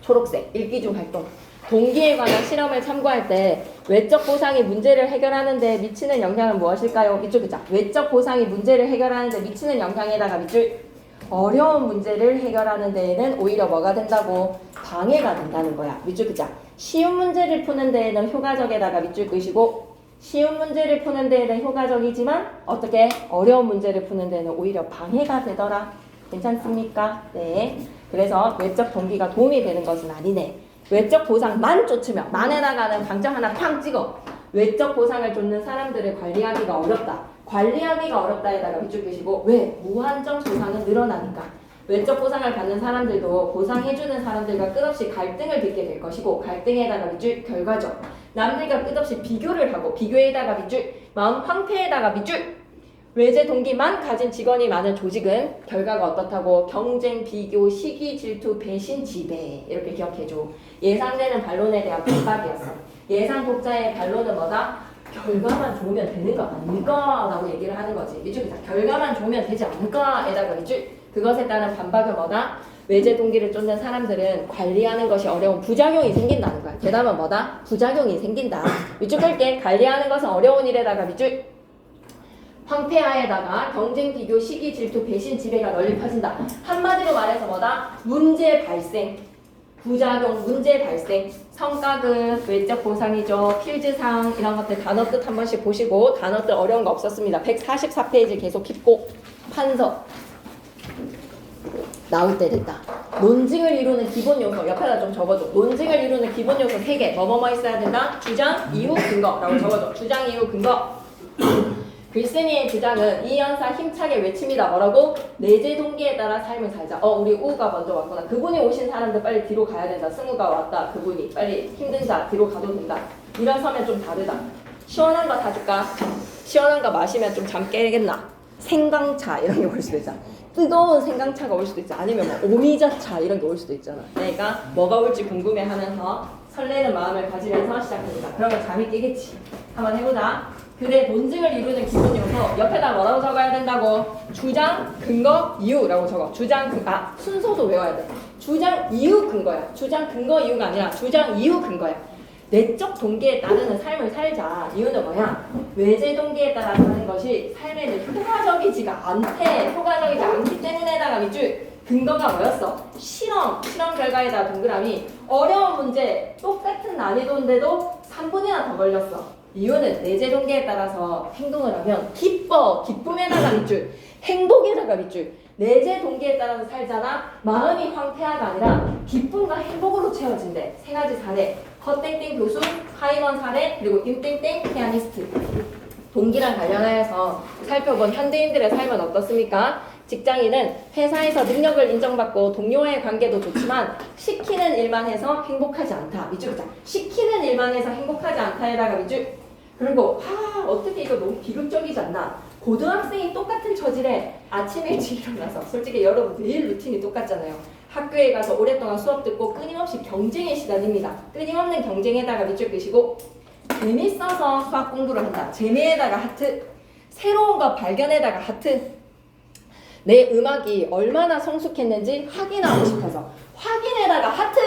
초록색, 읽기 중 활동. 동기에 관한 실험을 참고할 때 외적 보상이 문제를 해결하는 데 미치는 영향은 무엇일까요? 밑줄 긋자. 외적 보상이 문제를 해결하는 데 미치는 영향에다가 밑줄. 어려운 문제를 해결하는 데에는 오히려 뭐가 된다고? 방해가 된다는 거야. 밑줄 긋자. 쉬운 문제를 푸는 데에는 효과적에다가 밑줄 끄시고, 쉬운 문제를 푸는 데에는 효과적이지만 어떻게? 어려운 문제를 푸는 데는 오히려 방해가 되더라. 괜찮습니까? 네. 그래서 외적 동기가 도움이 되는 것은 아니네. 외적 보상만 쫓으면, 만에다가는 강점 하나 팡 찍어. 외적 보상을 쫓는 사람들을 관리하기가 어렵다. 관리하기가 어렵다에다가 밑줄 끄시고, 왜? 무한정 보상은 늘어나니까. 외적 보상을 받는 사람들도 보상해주는 사람들과 끝없이 갈등을 빚게 될 것이고, 갈등에다가 밑줄 결과적. 남들과 끝없이 비교를 하고, 비교에다가 밑줄 마음 황폐에다가 밑줄. 외제 동기만 가진 직원이 많은 조직은 결과가 어떻다고? 경쟁, 비교, 시기, 질투, 배신, 지배. 이렇게 기억해줘. 예상되는 반론에 대한 반박이었어. 예상 독자의 반론은 뭐다? 결과만 좋으면 되는 거 아닐까? 라고 얘기를 하는 거지. 밑줄 결과만 좋으면 되지 않을까? 에다가 밑줄. 그것에 따른 반박은 뭐다? 외제 동기를 쫓는 사람들은 관리하는 것이 어려운 부작용이 생긴다는 거야. 대답은 뭐다? 부작용이 생긴다. 밑줄 끌게. 관리하는 것은 어려운 일에다가 밑줄. 황폐화에다가 경쟁, 비교, 시기, 질투, 배신, 지배가 널리 퍼진다. 한마디로 말해서 뭐다? 문제 발생. 부작용, 문제 발생. 성과급, 외적 보상이죠. 필즈상 이런 것들 단어 뜻 한 번씩 보시고, 단어 뜻 어려운 거 없었습니다. 144페이지 계속 킵고. 판서. 나올 때 됐다. 논증을 이루는 기본 요소 옆에다 좀 적어줘. 논증을 이루는 기본 요소 3개. 뭐뭐뭐 있어야 된다? 주장, 이유, 근거라고 적어줘. 주장, 이유, 근거. 글쓴이의 주장은 이 연사 힘차게 외칩니다. 뭐라고? 내재 동기에 따라 삶을 살자. 우리 우가 먼저 왔구나. 그분이 오신 사람들 빨리 뒤로 가야 된다. 승우가 왔다. 그분이 빨리 힘든다. 뒤로 가도 된다. 일어서면 좀 다르다. 시원한 거 사줄까? 시원한 거 마시면 좀 잠 깨겠나? 생강차 이런 게 올 수도 있잖아. 뜨거운 생강차가 올 수도 있잖아. 아니면 뭐 오미자차 이런 게 올 수도 있잖아. 그러니까 뭐가 올지 궁금해하면서 설레는 마음을 가지면서 시작합니다. 그러면 잠이 깨겠지. 한번 해보자. 그래, 논증을 이루는 기본 요소 옆에다 뭐라고 적어야 된다고? 주장, 근거, 이유라고 적어. 주장, 순서도 외워야 돼. 주장, 이유, 근거야. 주장, 근거, 이유가 아니라 주장, 이유, 근거야. 내적 동기에 따르는 삶을 살자. 이유는 뭐야? 외제 동기에 따라 사는 것이 삶에는 효과적이지가 않대. 효과적이지 않기 때문에다가 밑줄. 근거가 뭐였어? 실험 결과에다 동그라미. 어려운 문제, 똑같은 난이도인데도 3분이나 더 걸렸어. 이유는 내재 동기에 따라서 행동을 하면 기쁨에다가 밑줄, 행복에다가 밑줄. 내재 동기에 따라서 살잖아. 마음이 황폐화가 아니라 기쁨과 행복으로 채워진대. 3가지 사례. 허땡땡 교수, 하이먼 사례, 그리고 임땡땡 피아니스트. 동기랑 관련하여서 살펴본 현대인들의 삶은 어떻습니까? 직장인은 회사에서 능력을 인정받고 동료와의 관계도 좋지만 시키는 일만 해서 행복하지 않다. 밑줄 긋자. 시키는 일만 해서 행복하지 않다에다가 밑줄. 그리고 어떻게 이거 너무 비극적이지 않나? 고등학생이 똑같은 처지래. 아침에 일찍 일어나서, 솔직히 여러분 매일 루틴이 똑같잖아요. 학교에 가서 오랫동안 수업 듣고 끊임없이 경쟁에 시달립니다. 끊임없는 경쟁에다가 밑줄 끄시고, 재밌어서 수학 공부를 한다. 재미에다가 하트. 새로운 거 발견에다가 하트. 내 음악이 얼마나 성숙했는지 확인하고 싶어서 확인에다가 하트.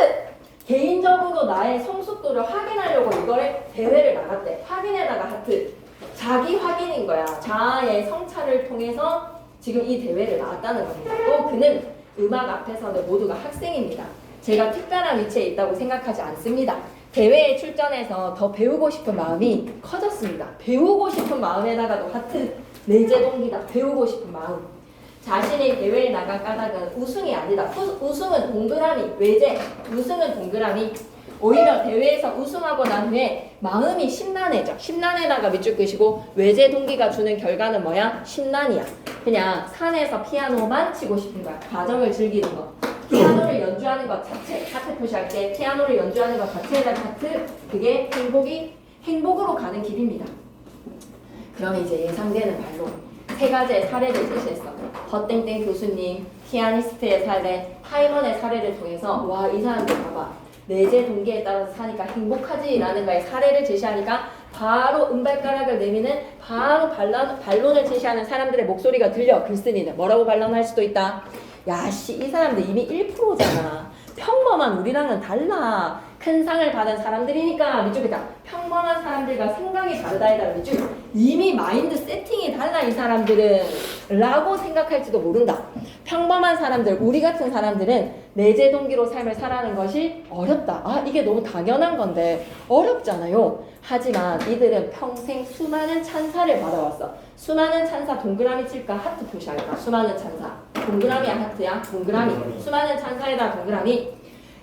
개인적으로 나의 성숙도를 확인하려고 이거를 대회를 나갔대. 확인에다가 하트. 자기 확인인 거야. 자아의 성찰을 통해서 지금 이 대회를 나왔다는 겁니다. 또 그는 음악 앞에서는 모두가 학생입니다. 제가 특별한 위치에 있다고 생각하지 않습니다. 대회에 출전해서 더 배우고 싶은 마음이 커졌습니다. 배우고 싶은 마음에다가도 하트, 내재 동기다. 배우고 싶은 마음. 자신이 대회에 나갈 까닭은 우승이 아니다. 우승은 동그라미, 외제, 우승은 동그라미. 오히려 대회에서 우승하고 난 후에 마음이 심란해져. 심란에다가 밑줄 끄시고 외제 동기가 주는 결과는 뭐야? 심란이야. 그냥 산에서 피아노만 치고 싶은 거야. 과정을 즐기는 거. 피아노를 연주하는 것 자체, 하트 표시할 때 피아노를 연주하는 것 자체에 대한 하트, 그게 행복으로 가는 길입니다. 그럼 이제 예상되는 말로 세 가지의 사례를 제시했어. 허땡땡 교수님, 피아니스트의 사례, 하이먼의 사례를 통해서 와, 이 사람들 봐봐. 내재 동기에 따라서 사니까 행복하지 라는 거에 사례를 제시하니까 바로 은발가락을 내미는 바로 반론을 제시하는 사람들의 목소리가 들려. 글쓴이는 뭐라고 반론할 수도 있다. 야씨, 이 사람들 이미 1%잖아. 평범한 우리랑은 달라. 큰 상을 받은 사람들이니까 밑줄이다. 평범한 사람들과 생각이 다르다에다가 밑줄. 이미 마인드 세팅이 달라 이 사람들은 라고 생각할지도 모른다. 평범한 사람들, 우리 같은 사람들은 내재 동기로 삶을 살아가는 것이 어렵다. 아, 이게 너무 당연한 건데 어렵잖아요. 하지만 이들은 평생 수많은 찬사를 받아왔어. 수많은 찬사 동그라미 칠까 하트 표시할까? 수많은 찬사. 동그라미야 하트야? 동그라미. 수많은 찬사에다 동그라미.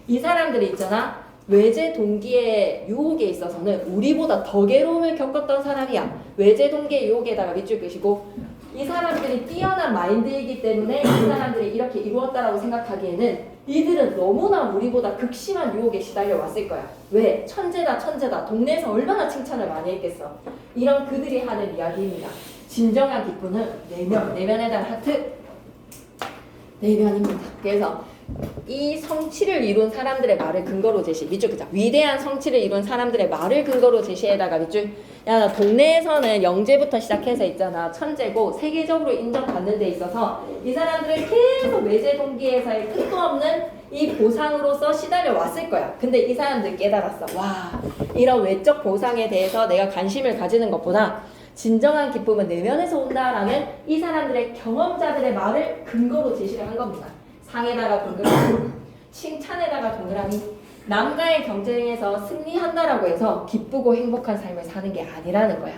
이 사람들이 있잖아. 외제 동기의 유혹에 있어서는 우리보다 더 괴로움을 겪었던 사람이야. 외제 동기의 유혹에다가 밑줄 끄시고 이 사람들이 뛰어난 마인드이기 때문에 이 사람들이 이렇게 이루었다라고 생각하기에는 이들은 너무나 우리보다 극심한 유혹에 시달려 왔을 거야. 왜? 천재다 천재다. 동네에서 얼마나 칭찬을 많이 했겠어. 이런 그들이 하는 이야기입니다. 진정한 기쁨은 내면에 대한 하트, 내면입니다. 그래서 이 성취를 이룬 사람들의 말을 근거로 제시. 밑줄 그자. 위대한 성취를 이룬 사람들의 말을 근거로 제시에다가 밑줄. 야, 동네에서는 영재부터 시작해서 있잖아. 천재고 세계적으로 인정받는 데 있어서 이 사람들을 계속 외제 동기에서의 끝도 없는 이 보상으로서 시달려 왔을 거야. 근데 이 사람들 깨달았어. 와, 이런 외적 보상에 대해서 내가 관심을 가지는 것보다 진정한 기쁨은 내면에서 온다라는 이 사람들의 경험자들의 말을 근거로 제시를 한 겁니다. 상에다가 동그라미, 칭찬에다가 동그라미. 남과의 경쟁에서 승리한다라고 해서 기쁘고 행복한 삶을 사는 게 아니라는 거야.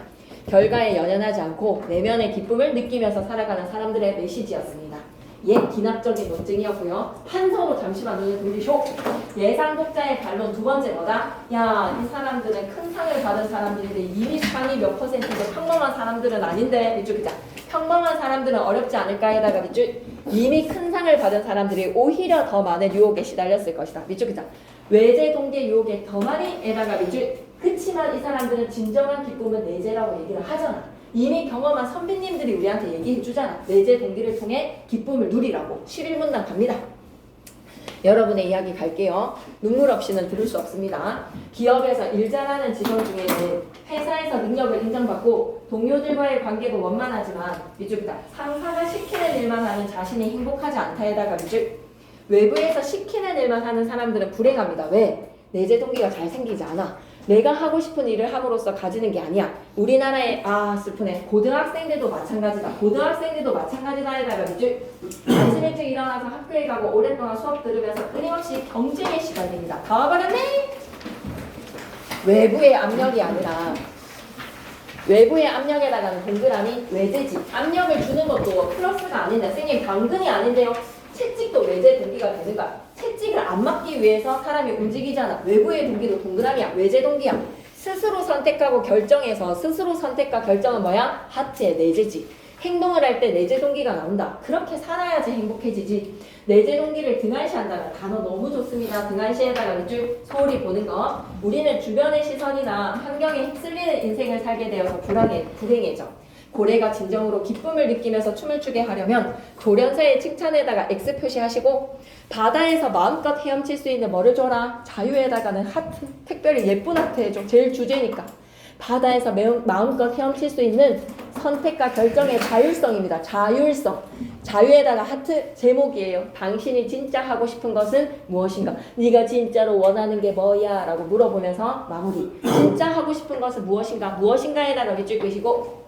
결과에 연연하지 않고 내면의 기쁨을 느끼면서 살아가는 사람들의 메시지였습니다. 옛 기납적인 논증이었고요. 한서로 잠시만 눈을 돌리쇼. 예상 독자의 반론 두 번째 뭐다? 야, 이 사람들은 큰 상을 받은 사람들인데 이미 상이 몇 퍼센트인데 평범한 사람들은 아닌데 밑줄 그자. 평범한 사람들은 어렵지 않을까에다가 밑줄. 이미 큰 상을 받은 사람들이 오히려 더 많은 유혹에 시달렸을 것이다. 밑줄 그자. 외제 동기의 유혹에 더 많이에다가 밑줄. 그치만 이 사람들은 진정한 기쁨은 내재라고 얘기를 하잖아. 이미 경험한 선배님들이 우리한테 얘기해주잖아. 내재 동기를 통해 기쁨을 누리라고. 11문단 갑니다. 여러분의 이야기 갈게요. 눈물 없이는 들을 수 없습니다. 기업에서 일 잘하는 직원 중에는 회사에서 능력을 인정받고 동료들과의 관계도 원만하지만 밑줄보다 상사가 시키는 일만 하는 자신이 행복하지 않다에다가 밑줄. 외부에서 시키는 일만 하는 사람들은 불행합니다. 왜? 내재 동기가 잘 생기지 않아. 내가 하고 싶은 일을 함으로써 가지는 게 아니야. 우리나라의 슬프네. 고등학생들도 마찬가지다. 고등학생들도 마찬가지다에다가 밑줄. 아침 일찍 일어나서 학교에 가고 오랫동안 수업 들으면서 끊임없이 경쟁에 시달립니다. 다 와버렸네. 외부의 압력이 아니라 외부의 압력에다가는 동그라미 외제지. 압력을 주는 것도 플러스가 아닌데 선생님 당근이 아닌데요. 채찍도 외제 동기가 되는 거야. 채찍을 안 맞기 위해서 사람이 움직이잖아. 외부의 동기도 동그라미야. 외제 동기야. 스스로 선택하고 결정해서 스스로 선택과 결정은 뭐야? 하트의 내재지. 행동을 할 때 내재 동기가 나온다. 그렇게 살아야지 행복해지지. 내재 동기를 등한시한다면 단어 너무 좋습니다. 등한시에다가 밑줄 소홀히 보는 거. 우리는 주변의 시선이나 환경에 휩쓸리는 인생을 살게 되어서 불행해져. 고래가 진정으로 기쁨을 느끼면서 춤을 추게 하려면 조련사의 칭찬에다가 X 표시하시고 바다에서 마음껏 헤엄칠 수 있는 뭐를 줘라? 자유에다가는 하트. 특별히 예쁜 하트 해줘. 제일 주제니까. 바다에서 마음껏 헤엄칠 수 있는 선택과 결정의 자율성입니다. 자율성. 자유에다가 하트 제목이에요. 당신이 진짜 하고 싶은 것은 무엇인가? 네가 진짜로 원하는 게 뭐야? 라고 물어보면서 마무리. 진짜 하고 싶은 것은 무엇인가? 무엇인가에다가 밑줄 끄시고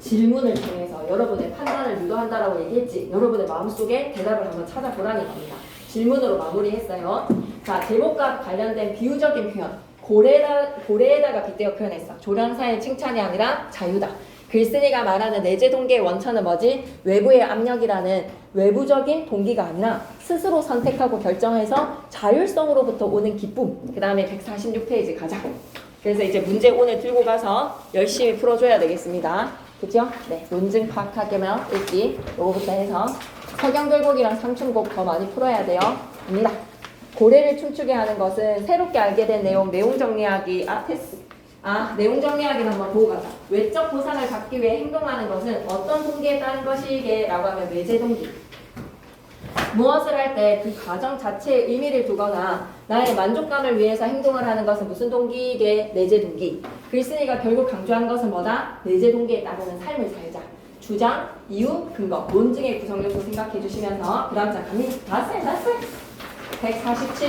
질문을 통해서 여러분의 판단을 유도한다라고 얘기했지. 여러분의 마음속에 대답을 한번 찾아보라는 겁니다. 질문으로 마무리했어요. 자, 제목과 관련된 비유적인 표현. 고래에다가 빗대어 표현했어. 조련사의 칭찬이 아니라 자유다. 글쓴이가 말하는 내재 동기의 원천은 뭐지? 외부의 압력이라는 외부적인 동기가 아니라 스스로 선택하고 결정해서 자율성으로부터 오는 기쁨. 그 다음에 146페이지 가자. 그래서 이제 문제 오늘 들고 가서 열심히 풀어줘야 되겠습니다. 그죠? 네, 논증 파악하게면 읽기 요거부터 해서 서경들곡이랑 삼춘곡 더 많이 풀어야 돼요. 갑니다. 고래를 춤추게 하는 것은 새롭게 알게 된 내용 정리하기. 내용 정리하기는 한번 보고 가자. 외적 보상을 받기 위해 행동하는 것은 어떤 동기에 따른 것이게? 라고 하면 외재 동기. 무엇을 할 때 그 과정 자체에 의미를 두거나 나의 만족감을 위해서 행동을 하는 것은 무슨 동기이게? 내재 동기. 글쓴이가 결국 강조한 것은 뭐다? 내재 동기에 따르는 삶을 살자. 주장, 이유, 근거, 논증의 구성 요소 생각해 주시면서 그 다음 장 갑니다. 나왔어요. 147.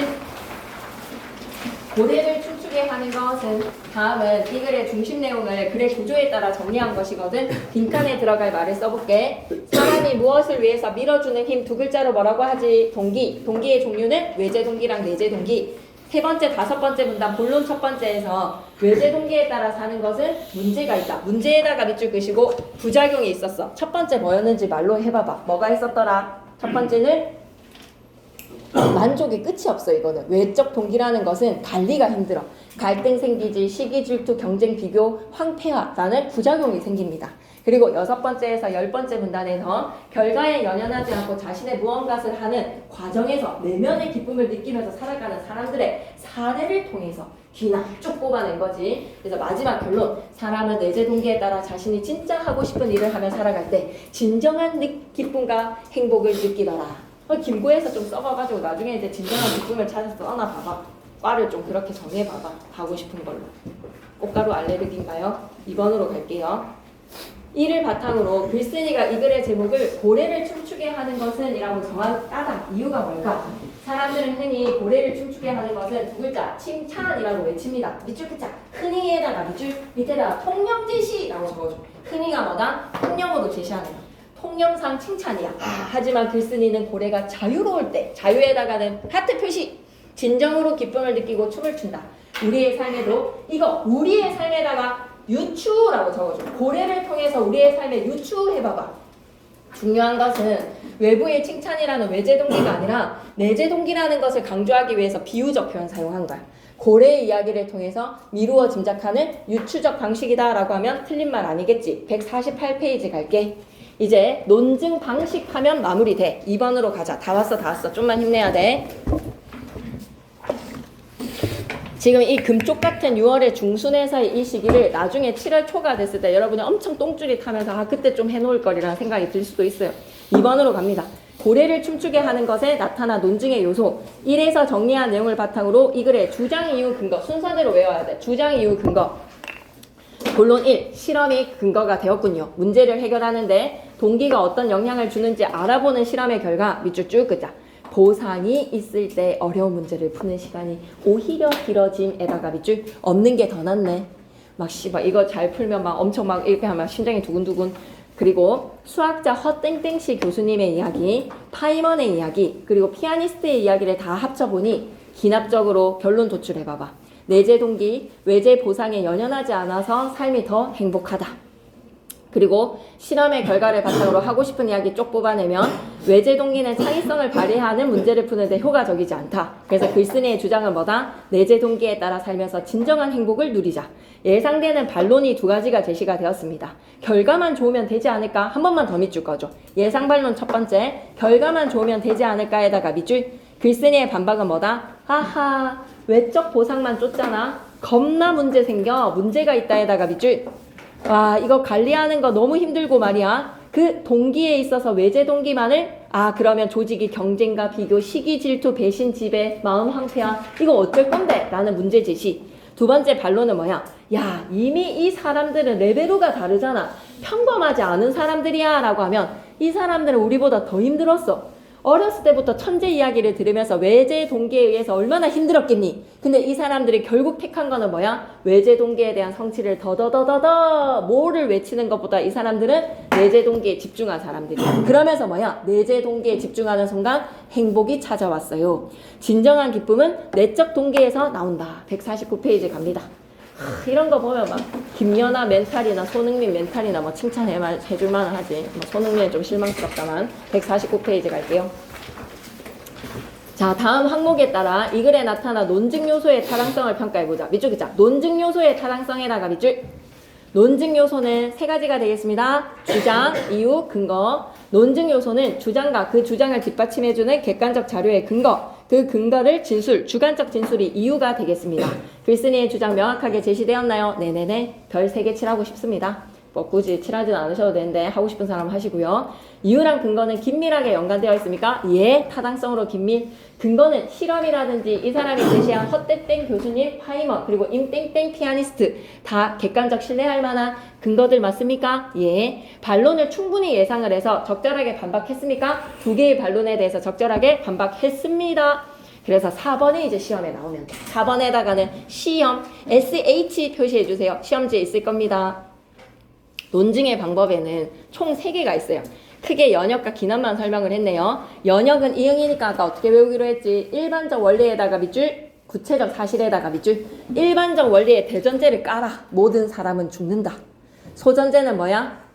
고래를 춤추게 하는 것은 다음은 이 글의 중심 내용을 글의 구조에 따라 정리한 것이거든. 빈칸에 들어갈 말을 써볼게. 사람이 무엇을 위해서 밀어주는 힘 두 글자로 뭐라고 하지? 동기. 동기의 종류는 외재 동기랑 내재 동기. 세 번째, 다섯 번째 문단 본론 첫 번째에서 외재 동기에 따라 사는 것은 문제가 있다. 문제에다가 밑줄 끄시고 부작용이 있었어. 첫 번째 뭐였는지 말로 해봐봐. 뭐가 있었더라? 첫 번째는 만족이 끝이 없어. 이거는 외적 동기라는 것은 관리가 힘들어. 갈등 생기지, 시기 질투, 경쟁 비교, 황폐화라는 부작용이 생깁니다. 그리고 여섯 번째에서 열 번째 문단에서 결과에 연연하지 않고 자신의 무언가를 하는 과정에서 내면의 기쁨을 느끼면서 살아가는 사람들의 사례를 통해서 귀나 쭉 뽑아낸 거지. 그래서 마지막 결론. 사람은 내재 동기에 따라 자신이 진짜 하고 싶은 일을 하며 살아갈 때 진정한 기쁨과 행복을 느끼더라. 김구에서 좀 써봐가지고 나중에 이제 진정한 기쁨을 찾아서 써놔봐봐. 과를 좀 그렇게 정해봐봐. 하고 싶은 걸로. 꽃가루 알레르기인가요? 2번으로 갈게요. 이를 바탕으로 글쓴이가 이 글의 제목을 고래를 춤추게 하는 것은 이라고 정한 까닭. 이유가 뭘까? 사람들은 흔히 고래를 춤추게 하는 것은 두 글자 칭찬이라고 외칩니다. 밑줄 끝자. 흔히에다가 밑줄 밑에다가 통념 제시라고 적어줘. 흔히가 뭐다? 통념으로 제시하는 거. 통념상 칭찬이야. 하지만 글쓴이는 고래가 자유로울 때 자유에다가는 하트 표시. 진정으로 기쁨을 느끼고 춤을 춘다. 우리의 삶에도 이거 우리의 삶에다가 유추라고 적어줘. 고래를 통해서 우리의 삶에 유추해봐봐. 중요한 것은 외부의 칭찬이라는 외재 동기가 아니라 내재 동기라는 것을 강조하기 위해서 비유적 표현 사용한 거야. 고래의 이야기를 통해서 미루어 짐작하는 유추적 방식이다 라고 하면 틀린 말 아니겠지. 148페이지 갈게. 이제 논증 방식 하면 마무리돼. 2번으로 가자. 다 왔어. 좀만 힘내야 돼. 지금 이 금쪽 같은 6월의 중순에서의 이 시기를 나중에 7월 초가 됐을 때 여러분이 엄청 똥줄이 타면서 그때 좀 해놓을 거리라는 생각이 들 수도 있어요. 2번으로 갑니다. 고래를 춤추게 하는 것에 나타난 논증의 요소. 1에서 정리한 내용을 바탕으로 이 글의 주장, 이유, 근거 순서대로 외워야 돼. 주장, 이유, 근거. 본론 1. 실험이 근거가 되었군요. 문제를 해결하는데 동기가 어떤 영향을 주는지 알아보는 실험의 결과 밑줄 쭉 끄자. 보상이 있을 때 어려운 문제를 푸는 시간이 오히려 길어짐에다가 밑줄 없는 게 더 낫네. 막 씨발 이거 잘 풀면 막 엄청 막 이렇게 하면 심장이 두근두근. 그리고 수학자 허땡땡씨 교수님의 이야기, 파이먼의 이야기, 그리고 피아니스트의 이야기를 다 합쳐보니 기납적으로 결론 도출해봐봐. 내재 동기, 외재 보상에 연연하지 않아서 삶이 더 행복하다. 그리고 실험의 결과를 바탕으로 하고 싶은 이야기 쪽 뽑아내면 외재 동기는 창의성을 발휘하는 문제를 푸는데 효과적이지 않다. 그래서 글쓴이의 주장은 뭐다? 내재 동기에 따라 살면서 진정한 행복을 누리자. 예상되는 반론이 두 가지가 제시가 되었습니다. 결과만 좋으면 되지 않을까? 한 번만 더 밑줄 꺼줘. 예상 반론 첫 번째, 결과만 좋으면 되지 않을까에다가 밑줄. 글쓴이의 반박은 뭐다? 하하, 외적 보상만 쫓잖아. 겁나 문제 생겨. 문제가 있다에다가 밑줄. 와, 이거 관리하는 거 너무 힘들고 말이야. 그 동기에 있어서 외재 동기만을 그러면 조직이 경쟁과 비교, 시기, 질투, 배신, 지배, 마음 황폐화 이거 어쩔 건데? 라는 문제 제시. 두 번째 반론은 뭐야? 야, 이미 이 사람들은 레벨로가 다르잖아. 평범하지 않은 사람들이야 라고 하면 이 사람들은 우리보다 더 힘들었어. 어렸을 때부터 천재 이야기를 들으면서 외제 동기에 의해서 얼마나 힘들었겠니? 근데 이 사람들이 결국 택한 거는 뭐야? 외제 동기에 대한 성취를 더더더더더 뭐를 외치는 것보다 이 사람들은 내재 동기에 집중한 사람들이야. 그러면서 뭐야? 내재 동기에 집중하는 순간 행복이 찾아왔어요. 진정한 기쁨은 내적 동기에서 나온다. 149페이지 갑니다. 이런 거 보면 막 김연아 멘탈이나 손흥민 멘탈이나 뭐 칭찬해줄 만은 하지. 뭐 손흥민은 좀 실망스럽다만 149페이지 갈게요. 자, 다음 항목에 따라 이 글에 나타난 논증 요소의 타당성을 평가해보자. 밑줄 긋자. 논증 요소의 타당성에다가 밑줄. 논증 요소는 세 가지가 되겠습니다. 주장, 이유, 근거. 논증 요소는 주장과 그 주장을 뒷받침해주는 객관적 자료의 근거. 그 근거를 진술, 주관적 진술이 이유가 되겠습니다. 글쓴이의 주장 명확하게 제시되었나요? 네네네. 별 3개 칠하고 싶습니다. 뭐 굳이 칠하지는 않으셔도 되는데 하고 싶은 사람 하시고요. 이유랑 근거는 긴밀하게 연관되어 있습니까? 예, 타당성으로 긴밀. 근거는 실험이라든지 이 사람이 제시한 헛땡땡 교수님, 파이먼, 그리고 임땡땡 피아니스트 다 객관적 신뢰할 만한 근거들 맞습니까? 예. 반론을 충분히 예상을 해서 적절하게 반박했습니까? 2개의 반론에 대해서 적절하게 반박했습니다. 그래서 4번이 이제 시험에 나오면 돼. 4번에다가는 시험, SH 표시해주세요. 시험지에 있을 겁니다. 논증의 방법에는 총 3개가 있어요. 크게 연역과 기납만 설명을 했네요. 연역은 이응이니까 아까 어떻게 외우기로 했지? 일반적 원리에다가 밑줄, 구체적 사실에다가 밑줄. 일반적 원리에 대전제를 깔아. 모든 사람은 죽는다. 소전제는 뭐야?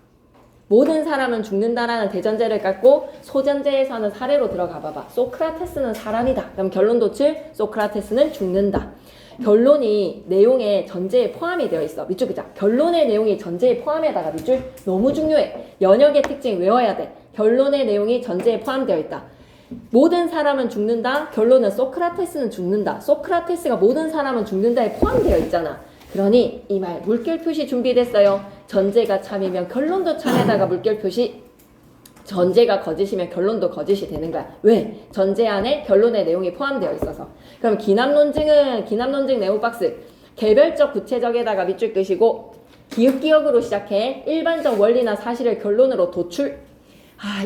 모든 사람은 죽는다라는 대전제를 깔고 소전제에서는 사례로 들어가 봐봐. 소크라테스는 사람이다. 그럼 결론 도출, 소크라테스는 죽는다. 결론이 내용의 전제에 포함이 되어 있어. 밑줄 긋자. 결론의 내용이 전제에 포함에다가 밑줄. 너무 중요해. 연역의 특징 외워야 돼. 결론의 내용이 전제에 포함되어 있다. 모든 사람은 죽는다. 결론은 소크라테스는 죽는다. 소크라테스가 모든 사람은 죽는다에 포함되어 있잖아. 그러니 이 말 물결 표시 준비됐어요. 전제가 참이면 결론도 참에다가 물결 표시. 전제가 거짓이면 결론도 거짓이 되는 거야. 왜? 전제 안에 결론의 내용이 포함되어 있어서. 그럼 기납논증은 기납논증 네모 박스. 개별적 구체적에다가 밑줄 끄시고 기억으로 시작해. 일반적 원리나 사실을 결론으로 도출.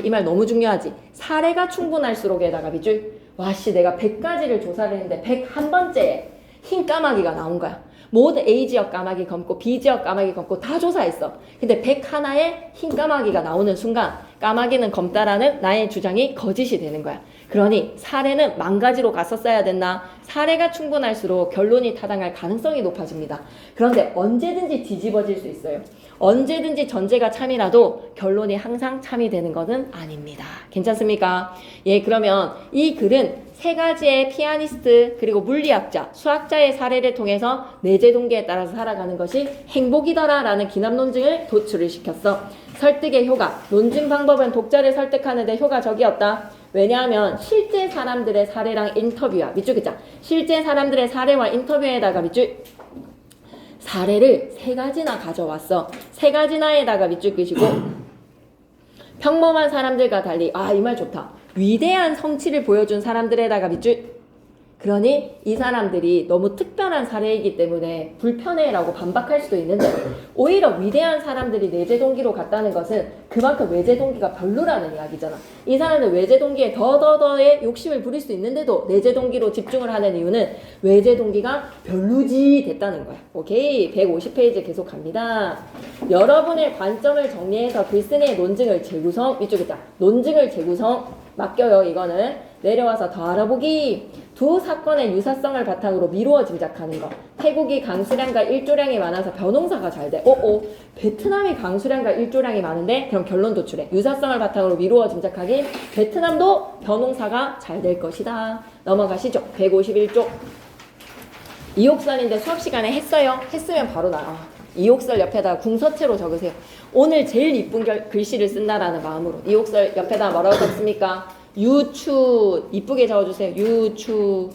이 말 너무 중요하지. 사례가 충분할수록에다가 밑줄. 와씨 내가 100가지를 조사를 했는데 101번째에 흰 까마귀가 나온 거야. 모든 A지역 까마귀 검고 B지역 까마귀 검고 다 조사했어. 근데 101에 흰 까마귀가 나오는 순간 까마귀는 검다라는 나의 주장이 거짓이 되는 거야. 그러니 사례는 10,000가지로 갔었어야 됐나? 사례가 충분할수록 결론이 타당할 가능성이 높아집니다. 그런데 언제든지 뒤집어질 수 있어요. 언제든지 전제가 참이라도 결론이 항상 참이 되는 것은 아닙니다. 괜찮습니까? 예, 그러면 이 글은 3가지의 피아니스트 그리고 물리학자, 수학자의 사례를 통해서 내재 동기에 따라서 살아가는 것이 행복이더라 라는 기납논증을 도출을 시켰어. 설득의 효과, 논증 방법은 독자를 설득하는 데 효과적이었다. 왜냐하면 실제 사람들의 사례랑 인터뷰야. 밑줄 긋자. 실제 사람들의 사례와 인터뷰에다가 밑줄. 사례를 3가지나 가져왔어. 3가지나에다가 밑줄 끄시고 평범한 사람들과 달리 이 말 좋다. 위대한 성취를 보여준 사람들에다가 밑줄. 그러니 이 사람들이 너무 특별한 사례이기 때문에 불편해라고 반박할 수도 있는데 오히려 위대한 사람들이 내재 동기로 갔다는 것은 그만큼 외재 동기가 별로라는 이야기잖아. 이 사람들 외재 동기에 더더더의 욕심을 부릴 수 있는데도 내재 동기로 집중을 하는 이유는 외재 동기가 별로지 됐다는 거야. 오케이, 150페이지 계속 갑니다. 여러분의 관점을 정리해서 글쓴이의 논증을 재구성. 이쪽이다. 논증을 재구성 맡겨요. 이거는 내려와서 더 알아보기. 두 사건의 유사성을 바탕으로 미루어 짐작하는 거. 태국이 강수량과 일조량이 많아서 벼농사가 잘 돼. 베트남이 강수량과 일조량이 많은데 그럼 결론 도출해. 유사성을 바탕으로 미루어 짐작하기. 베트남도 벼농사가 잘 될 것이다. 넘어가시죠. 151쪽. 이옥설인데 수업 시간에 했어요. 했으면 바로 나와. 이옥설 옆에다 궁서체로 적으세요. 오늘 제일 이쁜 글씨를 쓴다라는 마음으로. 이옥설 옆에다 뭐라고 적습니까? 유추. 이쁘게 적어주세요. 유추.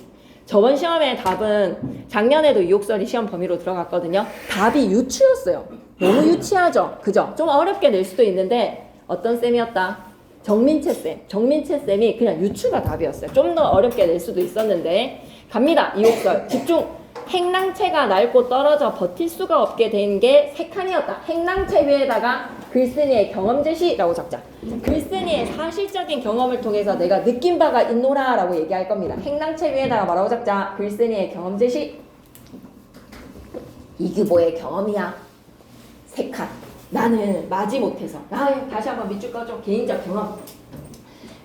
저번 시험의 답은 작년에도 이옥설이 시험 범위로 들어갔거든요. 답이 유추였어요. 너무 유치하죠? 그죠? 좀 어렵게 낼 수도 있는데 어떤 쌤이었다? 정민채 쌤. 정민채 쌤이 그냥 유추가 답이었어요. 좀 더 어렵게 낼 수도 있었는데 갑니다. 이옥설. 집중. 행랑채가 낡고 떨어져 버틸 수가 없게 된 게 3칸이었다. 행랑채 위에다가 글쓴이의 경험 제시라고 적자. 글쓴이의 사실적인 경험을 통해서 내가 느낀 바가 있노라 라고 얘기할 겁니다. 행랑채 위에다가 뭐라고 적자? 글쓴이의 경험 제시. 이규보의 경험이야. 3칸. 나는 마지못해서. 다시 한번 밑줄 꺼줘. 개인적 경험.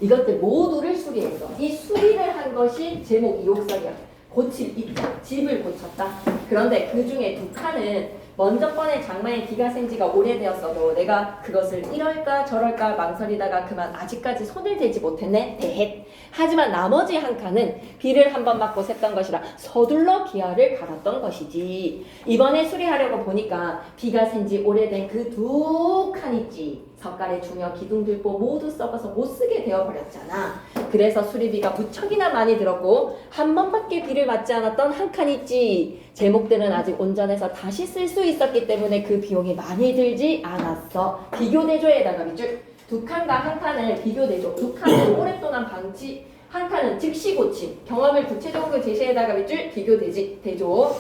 이것들 모두를 수리했어. 이 수리를 한 것이 제목 이옥설이야. 고칠 입장, 집을 고쳤다. 그런데 그 중에 2칸은 먼저 번에 장마에 비가 센 지가 오래되었어도 내가 그것을 이럴까 저럴까 망설이다가 그만 아직까지 손을 대지 못했네. 대헷. 하지만 나머지 1칸은 비를 한 번 맞고 샜던 것이라 서둘러 기아를 갈았던 것이지. 이번에 수리하려고 보니까 비가 센 지 오래된 그 2칸 있지. 석가래 중여 기둥들보 모두 썩어서 못쓰게 되어버렸잖아. 그래서 수리비가 무척이나 많이 들었고 한 번밖에 비를 맞지 않았던 1칸 있지. 제목들은 아직 온전해서 다시 쓸 수 있었기 때문에 그 비용이 많이 들지 않았어. 비교대조에다가 밑줄 2칸과 1칸을 비교대조. 2칸은 오랫동안 방치, 1칸은 즉시 고침. 경험을 구체적으로 제시에다가 밑줄 비교대조.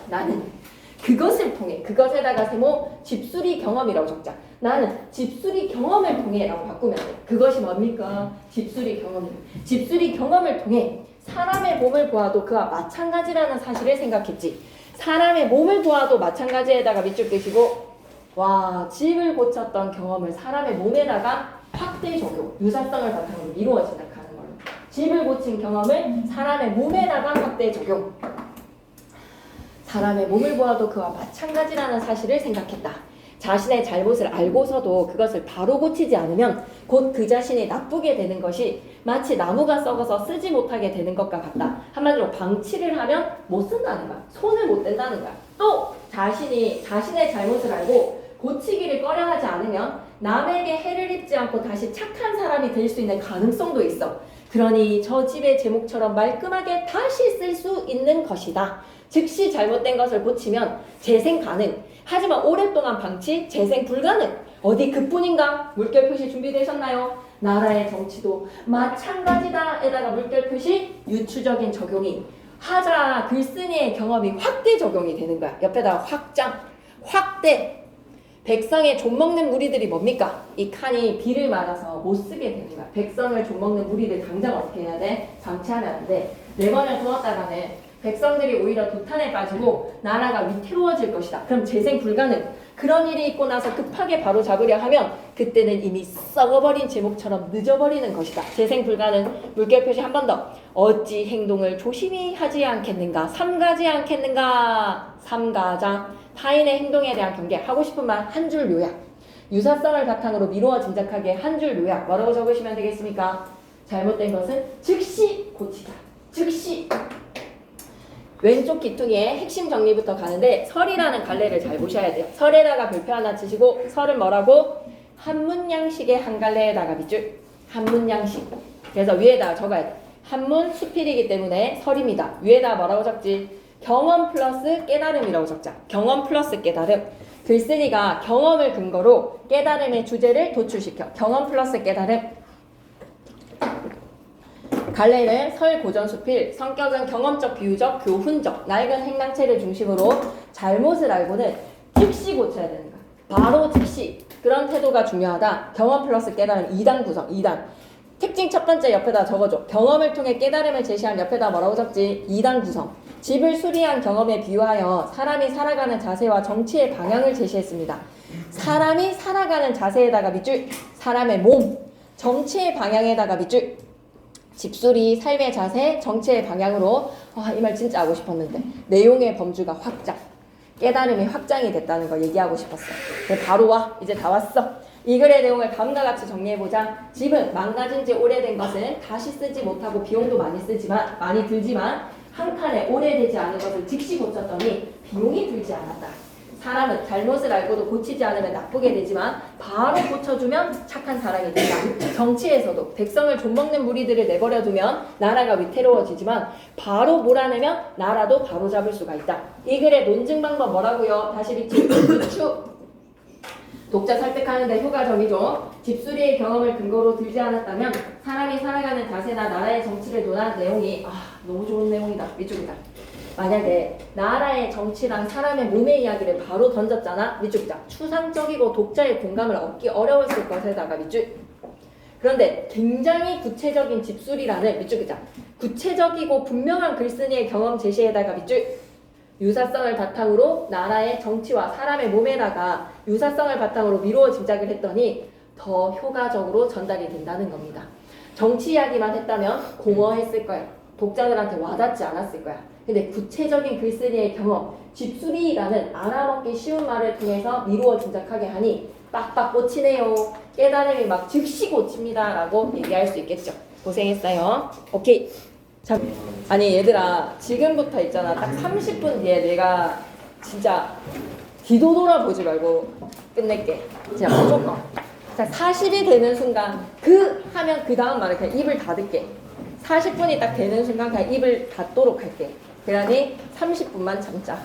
나는 그것을 통해, 그것에다가 세모 집수리 경험이라고 적자. 나는 집수리 경험을 통해 라고 바꾸면 돼. 그것이 뭡니까? 집수리 경험. 집수리 경험을 통해 사람의 몸을 보아도 그와 마찬가지라는 사실을 생각했지. 사람의 몸을 보아도 마찬가지에다가 밑줄 끄시고, 와, 집을 고쳤던 경험을 사람의 몸에다가 확대 적용, 유사성을 바탕으로 이루어진다 하는 걸로. 집을 고친 경험을 사람의 몸에다가 확대 적용. 사람의 몸을 보아도 그와 마찬가지라는 사실을 생각했다. 자신의 잘못을 알고서도 그것을 바로 고치지 않으면 곧 그 자신이 나쁘게 되는 것이 마치 나무가 썩어서 쓰지 못하게 되는 것과 같다. 한마디로 방치를 하면 못 쓴다는 거야. 손을 못 댄다는 거야. 또 자신의 잘못을 알고 고치기를 꺼려하지 않으면 남에게 해를 입지 않고 다시 착한 사람이 될 수 있는 가능성도 있어. 그러니 저 집의 제목처럼 말끔하게 다시 쓸 수 있는 것이다. 즉시 잘못된 것을 고치면 재생 가능. 하지만 오랫동안 방치, 재생 불가능. 어디 그뿐인가? 물결 표시 준비되셨나요? 나라의 정치도 마찬가지다. 에다가 물결 표시 유추적인 적용이 하자 글쓴이의 경험이 확대 적용이 되는 거야. 옆에다가 확장, 확대. 백성의 좀먹는 무리들이 뭡니까? 이 칸이 비를 맞아서 못 쓰게 되는 거야. 백성을 좀먹는 무리들 당장 어떻게 해야 돼? 방치하면 안 돼. 4번을 두었다가는 백성들이 오히려 도탄에 빠지고 나라가 위태로워질 것이다. 그럼 재생 불가능. 그런 일이 있고 나서 급하게 바로 잡으려 하면 그때는 이미 썩어버린 제목처럼 늦어버리는 것이다. 재생 불가능. 물결 표시 한 번 더. 어찌 행동을 조심히 하지 않겠는가? 삼가지 않겠는가? 삼가자. 타인의 행동에 대한 경계. 하고 싶은 말 한 줄 요약. 유사성을 바탕으로 미루어 짐작하게 한 줄 요약. 뭐라고 적으시면 되겠습니까? 잘못된 것은 즉시 고치다. 즉시. 왼쪽 기퉁의 핵심 정리부터 가는데 설이라는 갈래를 잘 보셔야 돼요. 설에다가 별표 하나 치시고 설은 뭐라고? 한문양식의 한 갈래에다가 밑줄. 한문양식. 그래서 위에다가 적어야 돼. 한문 수필이기 때문에 설입니다. 위에다가 뭐라고 적지? 경험 플러스 깨달음이라고 적자. 경험 플러스 깨달음. 글쓴이가 경험을 근거로 깨달음의 주제를 도출시켜. 경험 플러스 깨달음. 갈래는 설 고전 수필, 성격은 경험적, 비유적, 교훈적, 낡은 행랑체를 중심으로 잘못을 알고는 즉시 고쳐야 되는 거야. 바로 즉시. 그런 태도가 중요하다. 경험 플러스 깨달음 2단 구성, 2단. 특징 첫 번째 옆에다 적어줘. 경험을 통해 깨달음을 제시한 옆에다 뭐라고 적지? 2단 구성. 집을 수리한 경험에 비유하여 사람이 살아가는 자세와 정치의 방향을 제시했습니다. 사람이 살아가는 자세에다가 밑줄, 사람의 몸, 정치의 방향에다가 밑줄, 집수리, 삶의 자세, 정치의 방향으로. 이 말 진짜 하고 싶었는데 내용의 범주가 확장, 깨달음이 확장이 됐다는 거 얘기하고 싶었어요. 바로 와. 이제 다 왔어. 이 글의 내용을 다음과 같이 정리해보자. 집은 망가진 지 오래된 것은 다시 쓰지 못하고 비용도 많이 들지만 한 칸에 오래되지 않은 것을 즉시 고쳤더니 비용이 들지 않았다. 사람은 잘못을 알고도 고치지 않으면 나쁘게 되지만 바로 고쳐주면 착한 사람이 된다. 정치에서도 백성을 좀먹는 무리들을 내버려두면 나라가 위태로워지지만 바로 몰아내면 나라도 바로 잡을 수가 있다. 이 글의 논증 방법 뭐라고요? 다시 비추. 독자 설득하는데 효과적이죠. 집수리의 경험을 근거로 들지 않았다면 사람이 살아가는 자세나 나라의 정치를 논한 내용이 너무 좋은 내용이다. 이쪽이다. 만약에 나라의 정치랑 사람의 몸의 이야기를 바로 던졌잖아. 밑줄 자 추상적이고 독자의 공감을 얻기 어려웠을 것에다가 밑줄. 그런데 굉장히 구체적인 집술이라는 밑줄 자 구체적이고 분명한 글쓴이의 경험 제시에다가 밑줄. 유사성을 바탕으로 나라의 정치와 사람의 몸에다가 유사성을 바탕으로 미루어 짐작을 했더니 더 효과적으로 전달이 된다는 겁니다. 정치 이야기만 했다면 공허했을 거야. 독자들한테 와닿지 않았을 거야. 근데 구체적인 글쓰기의 경험, 집수리라는 알아먹기 쉬운 말을 통해서 미루어 짐작하게 하니 빡빡 꽂히네요. 깨달음이 막 즉시 꽂힙니다. 라고 얘기할 수 있겠죠. 고생했어요. 오케이. 자, 아니 얘들아 지금부터 있잖아. 딱 30분 뒤에 내가 진짜 뒤도 돌아보지 말고 끝낼게. 진짜 무조건. 자, 40이 되는 순간 하면 그 다음 말을 그냥 입을 닫을게. 40분이 딱 되는 순간 그냥 입을 닫도록 할게. 그러니 30분만 참자.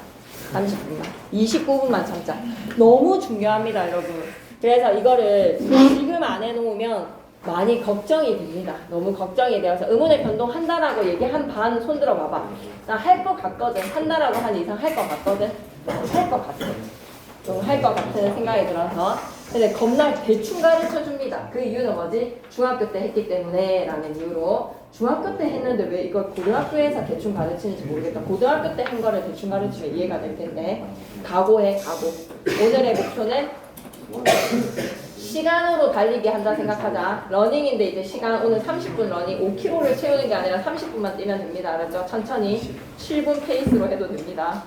30분만. 29분만 참자. 너무 중요합니다, 여러분. 그래서 이거를 지금 안 해놓으면 많이 걱정이 됩니다. 너무 걱정이 되어서 의문의 변동한다라고 얘기한 반 손들어 봐봐. 나 할 것 같거든. 한다라고 한 이상 할 것 같거든. 할 것 같아. 할 것 같은 생각이 들어서. 근데 겁나 대충 가르쳐 줍니다. 그 이유는 뭐지? 중학교 때 했기 때문에 라는 이유로. 중학교 때 했는데 왜 이걸 고등학교에서 대충 가르치는지 모르겠다. 고등학교 때 한 거를 대충 가르치면 이해가 될 텐데. 각오해, 각오. 오늘의 목표는 시간으로 달리기 한다 생각하자. 러닝인데 이제 시간 오늘 30분 러닝 5km를 채우는 게 아니라 30분만 뛰면 됩니다. 알았죠? 천천히 7분 페이스로 해도 됩니다.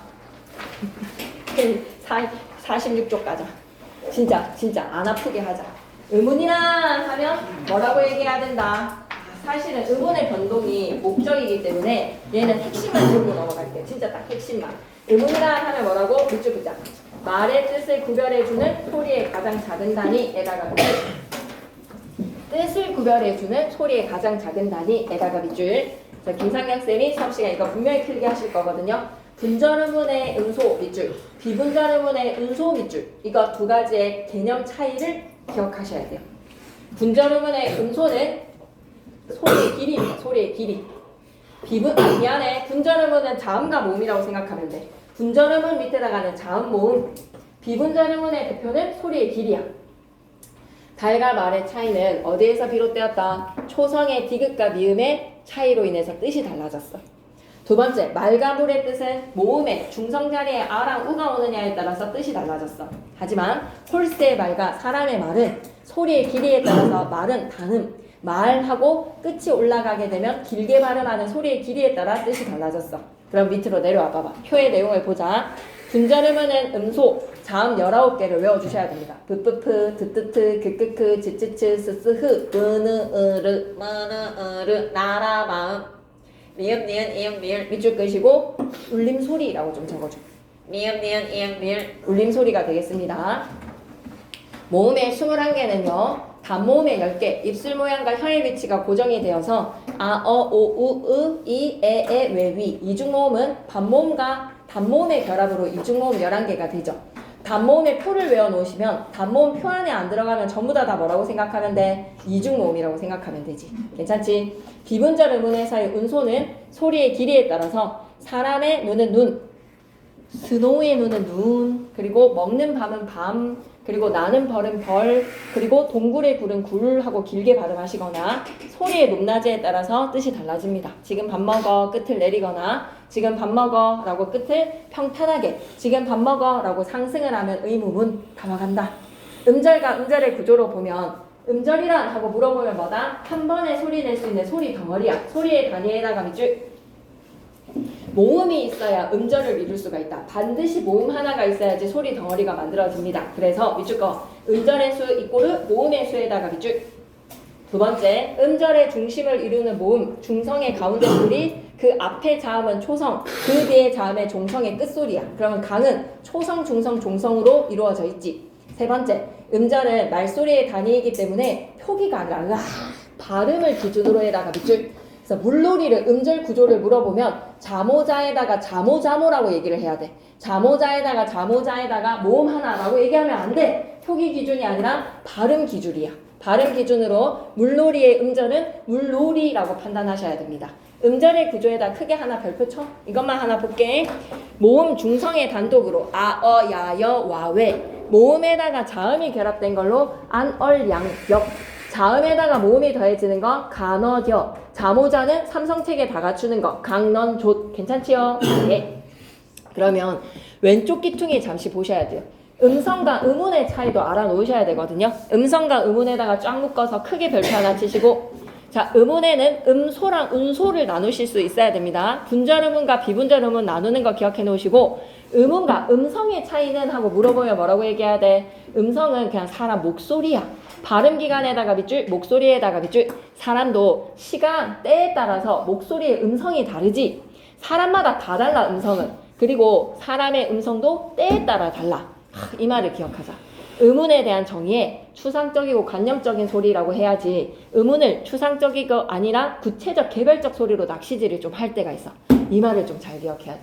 46쪽 가자. 진짜 안 아프게 하자. 의문이란 하면 뭐라고 얘기해야 된다. 사실은 의문의 변동이 목적이기 때문에 얘는 핵심만 들고 넘어갈게. 진짜 딱 핵심만. 의문이란 하면 뭐라고? 밑줄 긋자. 말의 뜻을 구별해주는 소리의 가장 작은 단위에다가 밑줄. 뜻을 구별해주는 소리의 가장 작은 단위에다가 밑줄. 김상경쌤이 수업시간 이거 분명히 필기 하실 거거든요. 분절의문의 음소 밑줄, 비분절의문의 음소 밑줄. 이거 두 가지의 개념 차이를 기억하셔야 돼요. 분절의문의 음소는 소리의 길이입니다. 소리의 길이. 미안해. 분절의문은 자음과 모음이라고 생각하면 돼. 분절의문 밑에다가는 자음, 모음. 비분절의문의 대표는 소리의 길이야. 달과 말의 차이는 어디에서 비롯되었다? 초성의 디귿과 미음의 차이로 인해서 뜻이 달라졌어. 두 번째, 말과 물의 뜻은 모음의 중성 자리에 아랑 우가 오느냐에 따라서 뜻이 달라졌어. 하지만 홀스의 말과 사람의 말은 소리의 길이에 따라서 말은 단음, 말하고 끝이 올라가게 되면 길게 발음하는 소리의 길이에 따라 뜻이 달라졌어. 그럼 밑으로 내려와 봐봐. 표의 내용을 보자. 분절음은 음소, 자음 19개를 외워주셔야 됩니다. 뿌뿌프, 드뜨트, 그끄크, 즈츠츠, 스스흐, 으느, 으르, 머느, 으르, 나라, 마음. 미음, 니은, 이음, 미을 밑줄 끄시고 울림 소리라고 좀 적어줘. 미음, 니은, 이음, 미을 울림 소리가 되겠습니다. 모음의 21개는요. 단모음의 10개, 입술 모양과 혀의 위치가 고정이 되어서 아, 어, 오, 우, 으, 이, 에, 외, 위. 이중모음은 반모음과 단모음의 결합으로 이중모음 11개가 되죠. 단모음의 표를 외워놓으시면 단모음 표 안에 안 들어가면 전부 다 뭐라고 생각하면 돼? 이중모음이라고 생각하면 되지. 괜찮지? 비분절 의문에서의 운소는 소리의 길이에 따라서 사람의 눈은 눈, 스노우의 눈은 눈, 그리고 먹는 밤은 밤, 그리고 나는 벌은 벌, 그리고 동굴의 굴은 굴하고 길게 발음하시거나 소리의 높낮이에 따라서 뜻이 달라집니다. 지금 밥 먹어 끝을 내리거나 지금 밥 먹어 라고 끝을 평탄하게 지금 밥 먹어 라고 상승을 하면 의무문 감아간다. 음절과 음절의 구조로 보면 음절이란 하고 물어보면 뭐다? 한 번에 소리 낼 수 있는 소리 덩어리야. 소리의 단위에다가 밑줄 모음이 있어야 음절을 이룰 수가 있다. 반드시 모음 하나가 있어야지 소리 덩어리가 만들어집니다. 그래서 밑줄 거 음절의 수 이꼬르 모음의 수에다가 밑줄. 두 번째, 음절의 중심을 이루는 모음 중성의 가운데 소리 그 앞에 자음은 초성 그 뒤에 자음의 종성의 끝소리야. 그러면 강은 초성 중성 종성으로 이루어져 있지. 세 번째, 음절은 말소리의 단위이기 때문에 표기가 아니라 발음을 기준으로 해다가 밑줄. 그래서 물놀이를 음절 구조를 물어보면 자모자에다가 자모자모라고 얘기를 해야 돼. 자모자에다가 자모자에다가 모음 하나라고 얘기하면 안 돼. 표기 기준이 아니라 발음 기준이야. 발음 기준으로 물놀이의 음절은 물놀이라고 판단하셔야 됩니다. 음절의 구조에다 크게 하나 별표 쳐. 이것만 하나 볼게. 모음 중성의 단독으로 아, 어, 야, 여, 와, 왜. 모음에다가 자음이 결합된 걸로 안, 얼, 양, 역. 자음에다가 모음이 더해지는 거 간어겨. 자모자는 삼성책에 다 갖추는 거 강넌, 조. 괜찮지요? 예. 그러면 왼쪽 기퉁이 잠시 보셔야 돼요. 음성과 음운의 차이도 알아놓으셔야 되거든요. 음성과 음운에다가 쫙 묶어서 크게 별표 하나 치시고, 자, 음운에는 음소랑 운소를 나누실 수 있어야 됩니다. 분절 음운과 비분절 음운 나누는 거 기억해 놓으시고, 음운과 음성의 차이는 하고 물어보면 뭐라고 얘기해야 돼? 음성은 그냥 사람 목소리야. 발음 기간에다가 밑줄, 목소리에다가 밑줄. 사람도 시간, 때에 따라서 목소리의 음성이 다르지. 사람마다 다 달라, 음성은. 그리고 사람의 음성도 때에 따라 달라. 이 말을 기억하자. 음운에 대한 정의에 추상적이고 관념적인 소리라고 해야지, 음운을 추상적이고 아니라 구체적 개별적 소리로 낚시질을 좀 할 때가 있어. 이 말을 좀 잘 기억해야 돼.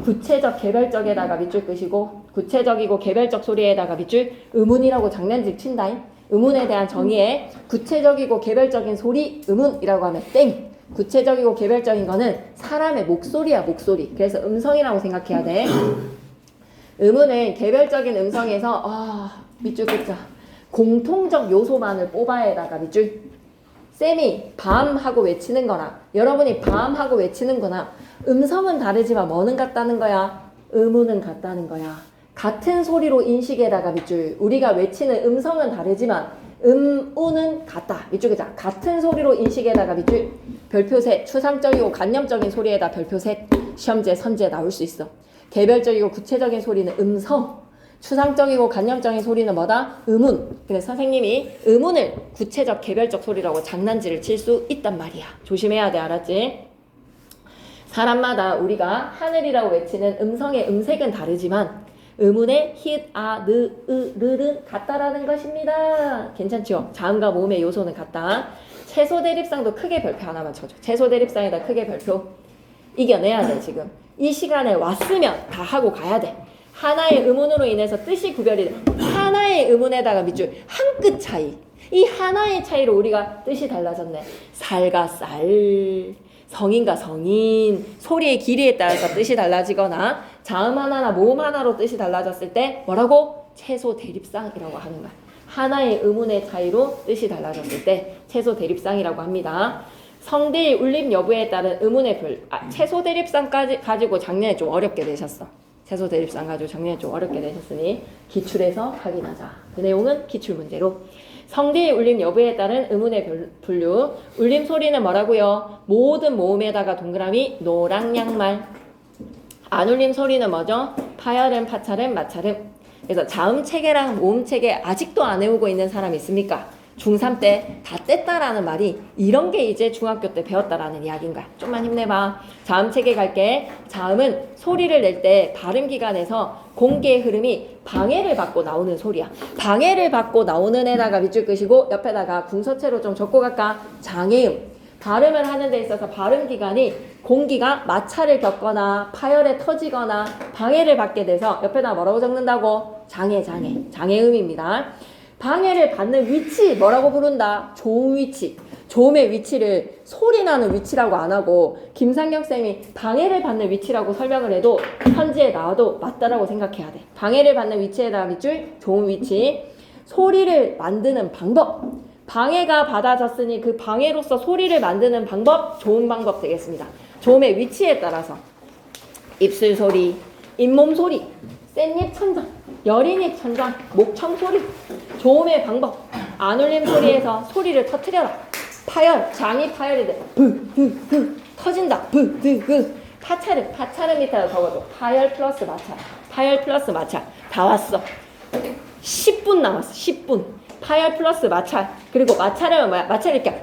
구체적 개별적에다가 밑줄 끄시고, 구체적이고 개별적 소리에다가 밑줄, 음운이라고 장난질 친다잉. 음운에 대한 정의에 구체적이고 개별적인 소리, 음운이라고 하면 땡. 구체적이고 개별적인 거는 사람의 목소리야, 목소리. 그래서 음성이라고 생각해야 돼. 음운은 개별적인 음성에서 밑줄 끄자. 공통적 요소만을 뽑아에다가 밑줄. 쌤이 밤 하고 외치는 거나 여러분이 밤 하고 외치는 거나 음성은 다르지만 뭐는 같다는 거야? 음운은 같다는 거야. 같은 소리로 인식에다가 밑줄. 우리가 외치는 음성은 다르지만 음운은 같다. 밑줄 끄자. 같은 소리로 인식에다가 밑줄. 별표 셋. 추상적이고 관념적인 소리에다 별표 셋. 시험제, 선제 나올 수 있어. 개별적이고 구체적인 소리는 음성, 추상적이고 관념적인 소리는 뭐다? 음운. 그래서 선생님이 음운을 구체적 개별적 소리라고 장난질을 칠 수 있단 말이야. 조심해야 돼, 알았지? 사람마다 우리가 하늘이라고 외치는 음성의 음색은 다르지만 음운의 히읗, 아, 느, 으, 르는 같다라는 것입니다. 괜찮죠? 자음과 모음의 요소는 같다. 채소 대립상도 크게 별표 하나만 쳐줘. 채소 대립상에다 크게 별표. 이겨내야 돼, 지금. 이 시간에 왔으면 다 하고 가야 돼. 하나의 음운으로 인해서 뜻이 구별이 돼. 하나의 음운에다가 밑줄 한 끗 차이. 이 하나의 차이로 우리가 뜻이 달라졌네. 살과 쌀, 성인과 성인, 소리의 길이에 따라서 뜻이 달라지거나 자음 하나나 모음 하나로 뜻이 달라졌을 때 뭐라고? 채소 대립상이라고 하는 거야. 하나의 음운의 차이로 뜻이 달라졌을 때 채소 대립상이라고 합니다. 성대의 울림 여부에 따른 음운의 채소 대립상까지 가지고 작년에 좀 어렵게 내셨어. 채소 대립상 가지고 작년에 좀 어렵게 내셨으니 기출에서 확인하자. 그 내용은 기출 문제로. 성대의 울림 여부에 따른 음운의 분류. 울림 소리는 뭐라고요? 모든 모음에다가 동그라미 노랑 양말. 안 울림 소리는 뭐죠? 파열음, 파찰음, 마찰음. 그래서 자음 체계랑 모음 체계 아직도 안 외우고 있는 사람 있습니까? 중3 때 다 뗐다라는 말이 이런 게 이제 중학교 때 배웠다라는 이야기인가. 좀만 힘내봐. 자음 체계 갈게. 자음은 소리를 낼 때 발음 기관에서 공기의 흐름이 방해를 받고 나오는 소리야. 방해를 받고 나오는 애다가 밑줄 끄시고 옆에다가 궁서체로 좀 적고 갈까? 장애음. 발음을 하는 데 있어서 발음 기관이 공기가 마찰을 겪거나 파열에 터지거나 방해를 받게 돼서 옆에다 뭐라고 적는다고? 장애음입니다. 방해를 받는 위치 뭐라고 부른다? 조음 위치. 조음의 위치를 소리 나는 위치라고 안 하고 김상경 쌤이 방해를 받는 위치라고 설명을 해도 현지에 나와도 맞다라고 생각해야 돼. 방해를 받는 위치에다가 밑줄 조음 위치. 소리를 만드는 방법. 방해가 받아졌으니 그 방해로서 소리를 만드는 방법, 조음 방법 되겠습니다. 조음의 위치에 따라서 입술 소리, 잇몸 소리, 샌잎 천장, 여린잎 천장, 목청 소리, 조음의 방법. 안 울림 소리에서 소리를 터뜨려라. 파열, 장이 파열이 돼. 터진다. 파찰음 밑에다 적어줘. 파열 플러스 마찰. 파열 플러스 마찰. 다 왔어. 10분 남았어. 10분. 파열 플러스 마찰. 그리고 마찰은 뭐야? 마찰 이렇게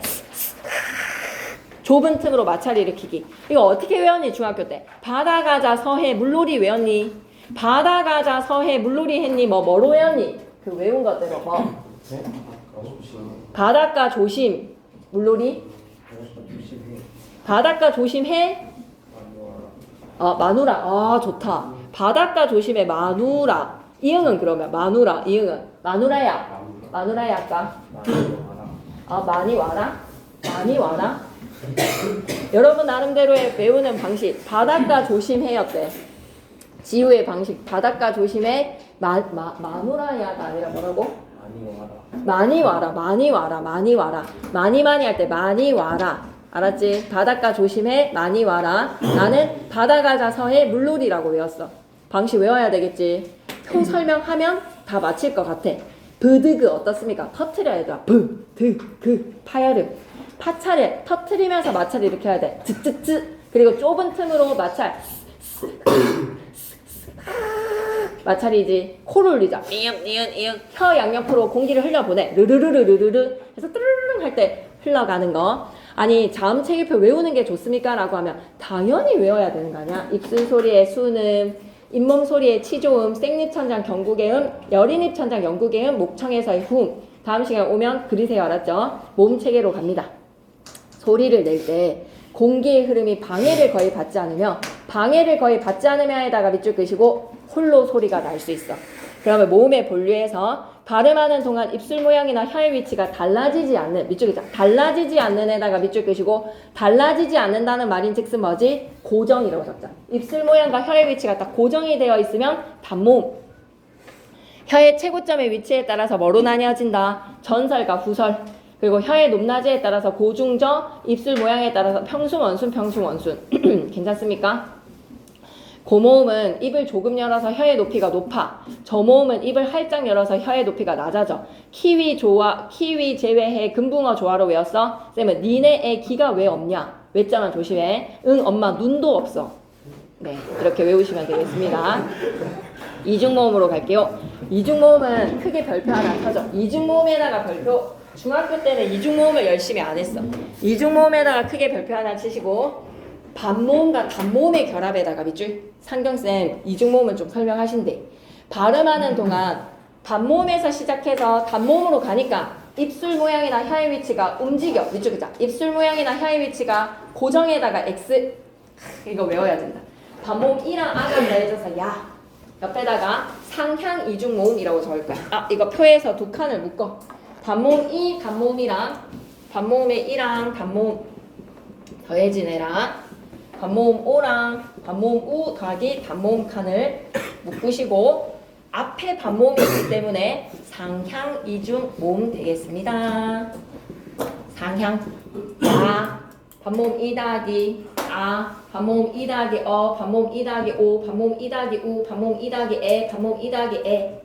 좁은 틈으로 마찰 일으키기. 이거 어떻게 외웠니? 중학교 때. 바다 가자 서해 물놀이 외웠니? 바다 가자 서해 물놀이 했니? 뭐로 외웠니? 그 외운 것대로 뭐. 바닷가 조심 물놀이. 바닷가 조심해. 마누라. 좋다. 바닷가 조심해 마누라. 이응은 그러면 마누라. 이응은 마누라야. 마누라야 아까. 많이 와라. 아 많이 와라? 많이 와라? 여러분 나름대로의 배우는 방식 바닷가 조심해였대. 지우의 방식 바닷가 조심해. 마누라야가 아니라 뭐라고? 많이 와라. 많이 와라 많이 와라 많이 와라 많이 할 때 많이 와라. 알았지? 바닷가 조심해 많이 와라. 나는 바다 가자 서해 물놀이라고 외웠어. 방식 외워야 되겠지. 표 설명하면 다 맞힐 것 같아. 브드그 어떻습니까? 터트려야 돼. 브드그 파열음 파차를 터트리면서 마찰을 이렇게 해야 돼. 즈즈즈. 그리고 좁은 틈으로 마찰 마찰이지. 코를 올리자. 이응 혀 양옆으로 공기를 흘려보내. 르르르르르르 해서 뜨르르르 할 때 흘러가는 거. 아니 자음 체계표 외우는 게 좋습니까? 라고 하면 당연히 외워야 되는 거 아니야? 입술 소리의 수음, 잇몸 소리의 치조음, 생립천장 경국의 음, 여린입천장 영국의 음, 목청에서의 후. 다음 시간에 오면 그리세요. 알았죠? 몸 체계로 갑니다. 소리를 낼 때 공기의 흐름이 방해를 거의 받지 않으면에다가 밑줄 끄시고 홀로 소리가 날 수 있어. 그러면 모음의 본류에서 발음하는 동안 입술 모양이나 혀의 위치가 달라지지 않는 밑줄이자 달라지지 않는 에다가 밑줄 끄시고 달라지지 않는다는 말인즉슨 뭐지? 고정이라고 적자. 입술 모양과 혀의 위치가 딱 고정이 되어 있으면 단모음. 혀의 최고점의 위치에 따라서 뭐로 나뉘어진다? 전설과 후설. 그리고 혀의 높낮이에 따라서 고중저, 입술 모양에 따라서 평순, 원순, 평순, 원순. 괜찮습니까? 고모음은 입을 조금 열어서 혀의 높이가 높아. 저모음은 입을 활짝 열어서 혀의 높이가 낮아져. 키위 제외해 금붕어 조화로 외웠어? 쌤은 니네의 기가 왜 없냐? 외자만 조심해. 응 엄마 눈도 없어. 네 이렇게 외우시면 되겠습니다. 이중모음으로 갈게요. 이중모음은 크게 별표 하나 쳐줘. 이중모음에다가 별표. 중학교 때는 이중모음을 열심히 안 했어. 이중모음에다가 크게 별표 하나 치시고 반모음과 단모음의 결합에다가 밑줄. 상경쌤 이중모음은 좀 설명하신대. 발음하는 동안 반모음에서 시작해서 단모음으로 가니까 입술 모양이나 혀의 위치가 움직여. 밑줄 그자. 입술 모양이나 혀의 위치가 고정에다가 X. 이거 외워야 된다. 반모음 이랑 아가 더해져서 야. 옆에다가 상향 이중모음이라고 적을 거야. 아 이거 표에서 두 칸을 묶어. 단모음 이 단모음이랑 반모음의 이랑 단모음 더해진 애랑 반모음 오랑 반모음 우 더하기 단모음 칸을 묶으시고 앞에 반모음이 있기 때문에 상향 이중 모음 되겠습니다. 상향 아 반모음 이 더하기 아 반모음 이 더하기 반모음 이 더하기 오 반모음 이 더하기 우 반모음 이 더하기 에 반모음 이 더하기 에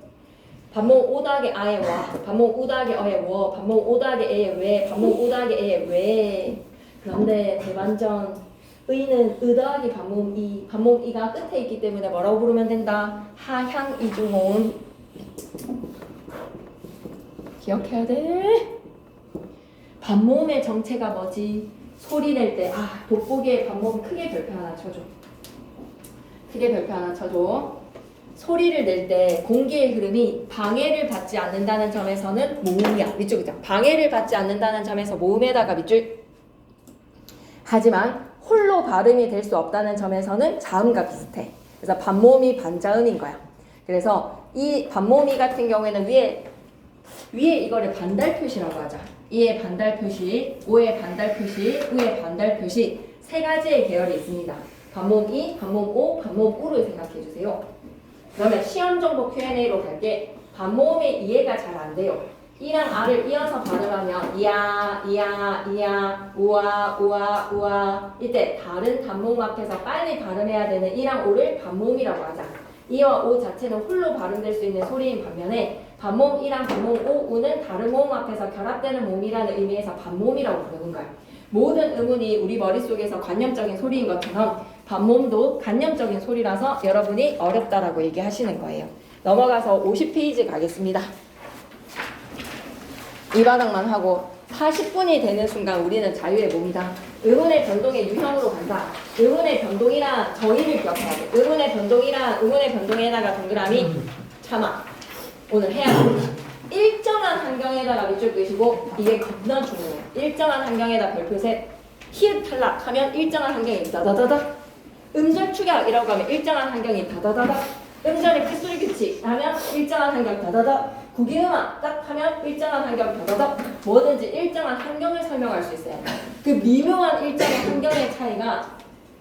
반모음 오 더하기 아의 와 반모음 우 더하기 어의 워 반모음 오 더하기 에의 왜 반모음 오 더하기 에의 왜. 그런데 대반전 의는 의 더하기 반모음 이 반모음 이가 끝에 있기 때문에 뭐라고 부르면 된다? 하향 이중모음. 기억해야 돼. 반모음의 정체가 뭐지? 소리 낼 때 돋보기에 반모음 크게 별표 하나 쳐줘. 크게 별표 하나 쳐줘. 소리를 낼 때 공기의 흐름이 방해를 받지 않는다는 점에서는 모음이야. 밑줄이자. 방해를 받지 않는다는 점에서 모음에다가 밑줄. 하지만 홀로 발음이 될 수 없다는 점에서는 자음과 비슷해. 그래서 반모음이 반자음인 거야. 그래서 이 반모음이 같은 경우에는 위에 이거를 반달 표시라고 하자. 이의 반달 표시, 오의 반달 표시, 우의 반달 표시 세 가지의 계열이 있습니다. 반모음 이, 반모음 오, 반모음 우를 생각해 주세요. 그러면 시험 정보 Q&A로 갈게. 반모음의 이해가 잘 안 돼요. 이랑 아를 이어서 발음하면 이야, 이야, 이야, 우아, 우아, 우아. 이때 다른 단모음 앞에서 빨리 발음해야 되는 이랑 오를 반모음이라고 하자. 이와 오 자체는 홀로 발음될 수 있는 소리인 반면에 반모음 이랑 반모음 오, 우는 다른 모음 앞에서 결합되는 모음이라는 의미에서 반모음이라고 부르는 거야. 모든 음운이 우리 머릿속에서 관념적인 소리인 것처럼 반모음도 관념적인 소리라서 여러분이 어렵다라고 얘기하시는 거예요. 넘어가서 50페이지 가겠습니다. 이 바닥만 하고 40분이 되는 순간 우리는 자유의 몸이다. 음운의 변동의 유형으로 간다. 음운의 변동이란 정의를 기억해야 돼. 음운의 변동이란 음운의 변동에다가 동그라미 참아. 오늘 해야 돼. 일정한 환경에다가 밑줄 끄시고 이게 겁나 중요해요. 일정한 환경에다 별표 셋. 히읗 탈락 하면 일정한 환경이 다다다다. 음절 축약이라고 하면 일정한 환경이 다다다다. 음절의 핏소리 규칙 하면 일정한 환경 다다다. 국이음만 딱 하면 일정한 환경 더더더 뭐든지 일정한 환경을 설명할 수 있어요. 그 미묘한 일정의 환경의 차이가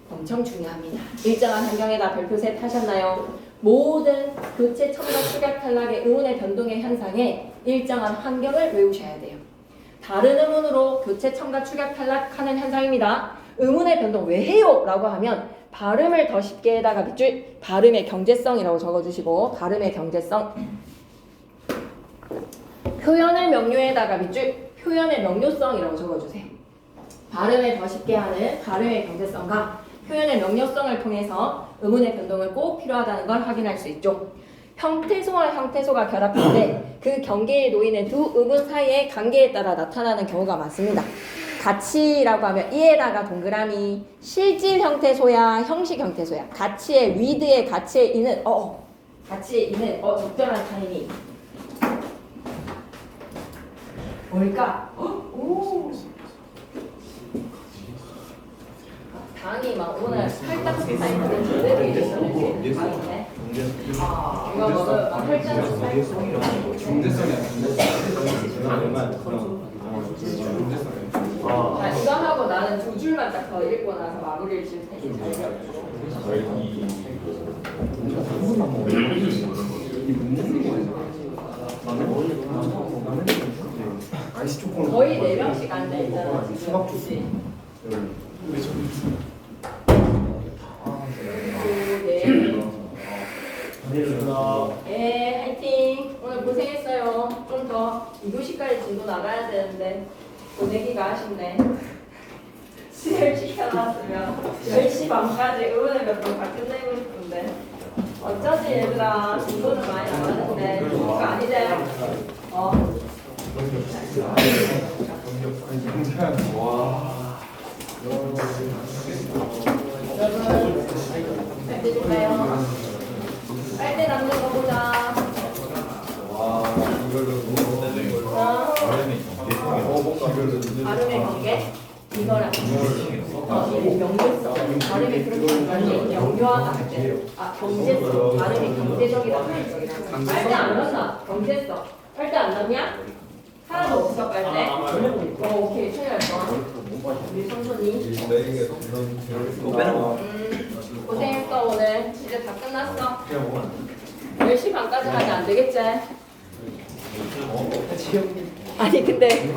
엄청 중요합니다. 일정한 환경에다 별표 셋 하셨나요? 모든 교체, 첨가, 축약, 탈락의 의문의 변동의 현상에 일정한 환경을 외우셔야 돼요. 다른 의문으로 교체, 첨가, 축약, 탈락하는 현상입니다. 의문의 변동 왜 해요? 라고 하면 발음을 더 쉽게 해다가 밑줄 발음의 경제성이라고 적어주시고 발음의 경제성 표현을 명료에다가 밑줄 표현의 명료성이라고 적어주세요. 발음을 더 쉽게 하는 발음의 경제성과 표현의 명료성을 통해서 의문의 변동은 꼭 필요하다는 걸 확인할 수 있죠. 형태소와 형태소가 결합할 때 그 경계에 놓이는 두 의문 사이의 관계에 따라 나타나는 경우가 많습니다. 가치라고 하면 이에다가 동그라미 실질 형태소야 형식 형태소야 가치의 위드의 가치의 이는 가치의 이는 적절한 타이밍 뭘까? 오. 당이 막 오늘 살짝 스파이크를 제대로 일으켜내는 당이네. 이거 먹으면 막 살짝 스파이크. 자, 이거 하고 나는 두 줄만 딱 더 읽고 나서 마무리를 질 테니 거의 4명씩 앉아있잖아 지금. 화이팅. 오늘 고생했어요. 좀 더 2교시까지 진도 나가야 되는데 보내기가 아쉽네. 수혈 시켜놨으면 10시 반까지 의원의 몇번 다 끝내고 싶은데 어쩌지 얘들아. 진도는 많이 나가는데 그거 아니지? 여러분 빨대 줄까요? 빨대 남는 거 보자. 발음의 관계? 이거랑 이 명제성 발음이 그렇게 완전히 명료하다 할 때 경제성 발음이 경제적이다 빨대 안 넣나? 경제성 빨대 안 넣냐? 하나도 없어 빨대? 오케이 충분했어. 우리 손손이 고생했어. 오늘 이제 다 끝났어. 10시 반까지 하지 안 되겠지? 아니 근데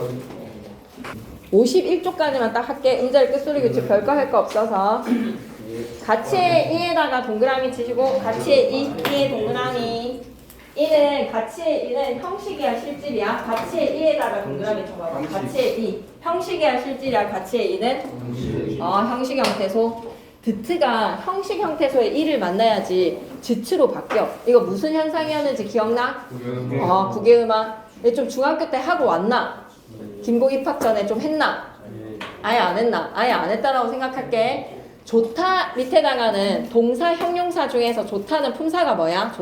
51쪽까지만 딱 할게. 음절 끝소리 규칙 별거 할 거 없어서 가치의 이에다가 동그라미 치시고 가치의 이에 동그라미 이는 가치의 이는 형식이야 실질이야? 가치의 이에다가 동그라미 쳐봐요. 가치의 이 형식이야 실질이야? 가치의 이는 형식 형태소. 드트가 형식 형태소의 이를 만나야지 지츠로 바뀌어. 이거 무슨 현상이었는지 기억나? 국외음악. 좀 중학교 때 하고 왔나? 김복 입학 전에 좀 했나? 아예 안 했나? 아예 안 했다라고 생각할게. 좋다 밑에다가는 동사 형용사 중에서 좋다는 품사가 뭐야?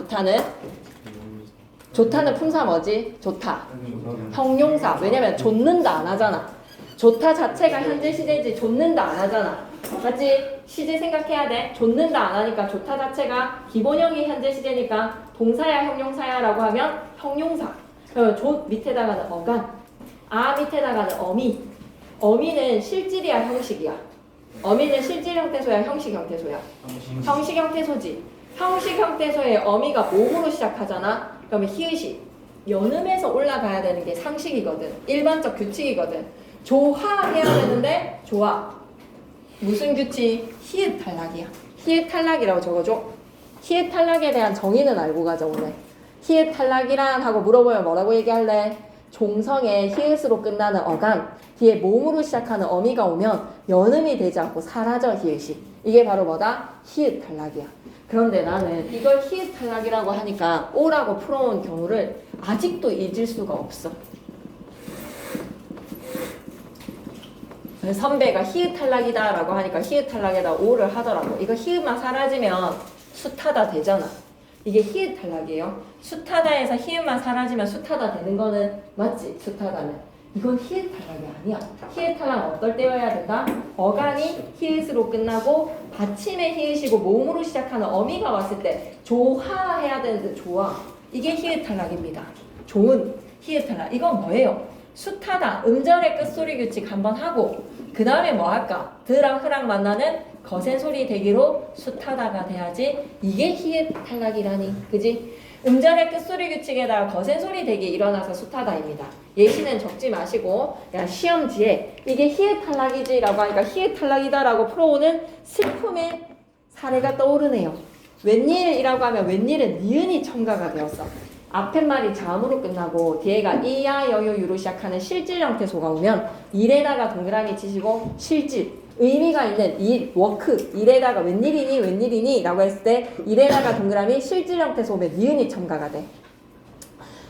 좋다는 품사 뭐지? 좋다 형용사. 왜냐면 좇는다 안 하잖아. 좋다 자체가 현재 시제지 좇는다 안 하잖아. 맞지? 시제 생각해야 돼. 좇는다 안 하니까 좋다 자체가 기본형이 현재 시제니까 동사야 형용사야 라고 하면 형용사. 그러면 조 밑에다가는 어간, 밑에다가는 어미. 어미는 실질이야 형식이야? 어미는 실질 형태소야 형식 형태소야? 형식 형태소지. 형식 형태소의 어미가 몸으로 시작하잖아. 그러면 히읗이 연음에서 올라가야 되는 게 상식이거든. 일반적 규칙이거든. 조화해야 되는데 조화. 무슨 규칙? 히읗 탈락이야. 히읗 탈락이라고 적어줘. 히읗 탈락에 대한 정의는 알고 가자 오늘. 히읗 탈락이란 하고 물어보면 뭐라고 얘기할래? 종성에 히읗으로 끝나는 어감 뒤에 몸으로 시작하는 어미가 오면 연음이 되지 않고 사라져 히읗이. 이게 바로 뭐다? 히읗 탈락이야. 그런데 나는 이걸 히읗 탈락이라고 하니까 오라고 풀어온 경우를 아직도 잊을 수가 없어. 선배가 히읗 탈락이다 라고 하니까 히읗 탈락에다 오를 하더라고. 이거 히읗만 사라지면 숫하다 되잖아. 이게 히읗 탈락이에요. 숫하다에서 히읗만 사라지면 숫하다 되는 거는 맞지? 숫하다는. 이건 히읗 탈락이 아니야. 히읗 탈락은 어떨 때여야 된다? 어간이 히읗으로 끝나고 받침의 히읗이고 모음으로 시작하는 어미가 왔을 때 조화해야 되는데 조화. 이게 히읗 탈락입니다. 좋은 히읗 탈락. 이건 뭐예요? 숱하다. 음절의 끝소리 규칙 한번 하고 그 다음에 뭐 할까? 드랑 흐랑 만나는 거센 소리 대기로 숱하다가 돼야지. 이게 히읗 탈락이라니. 그지? 음절의 끝소리 규칙에다가 거센 소리 대기 일어나서 숱하다입니다. 예시는 적지 마시고 야 시험지에 이게 히읗 탈락이지 라고 하니까 히읗 탈락이다 라고 풀어오는 슬픔의 사례가 떠오르네요. 웬일이라고 하면 웬일은 니은이 첨가가 되었어. 앞에 말이 자음으로 끝나고 뒤에가 이야 여요 유로 시작하는 실질 형태소가 오면 일에다가 동그라미 치시고 실질 의미가 있는 일, 워크 일에다가 웬일이니 라고 했을 때 일에다가 동그라미 실질 형태소 오면 니은이 첨가가 돼.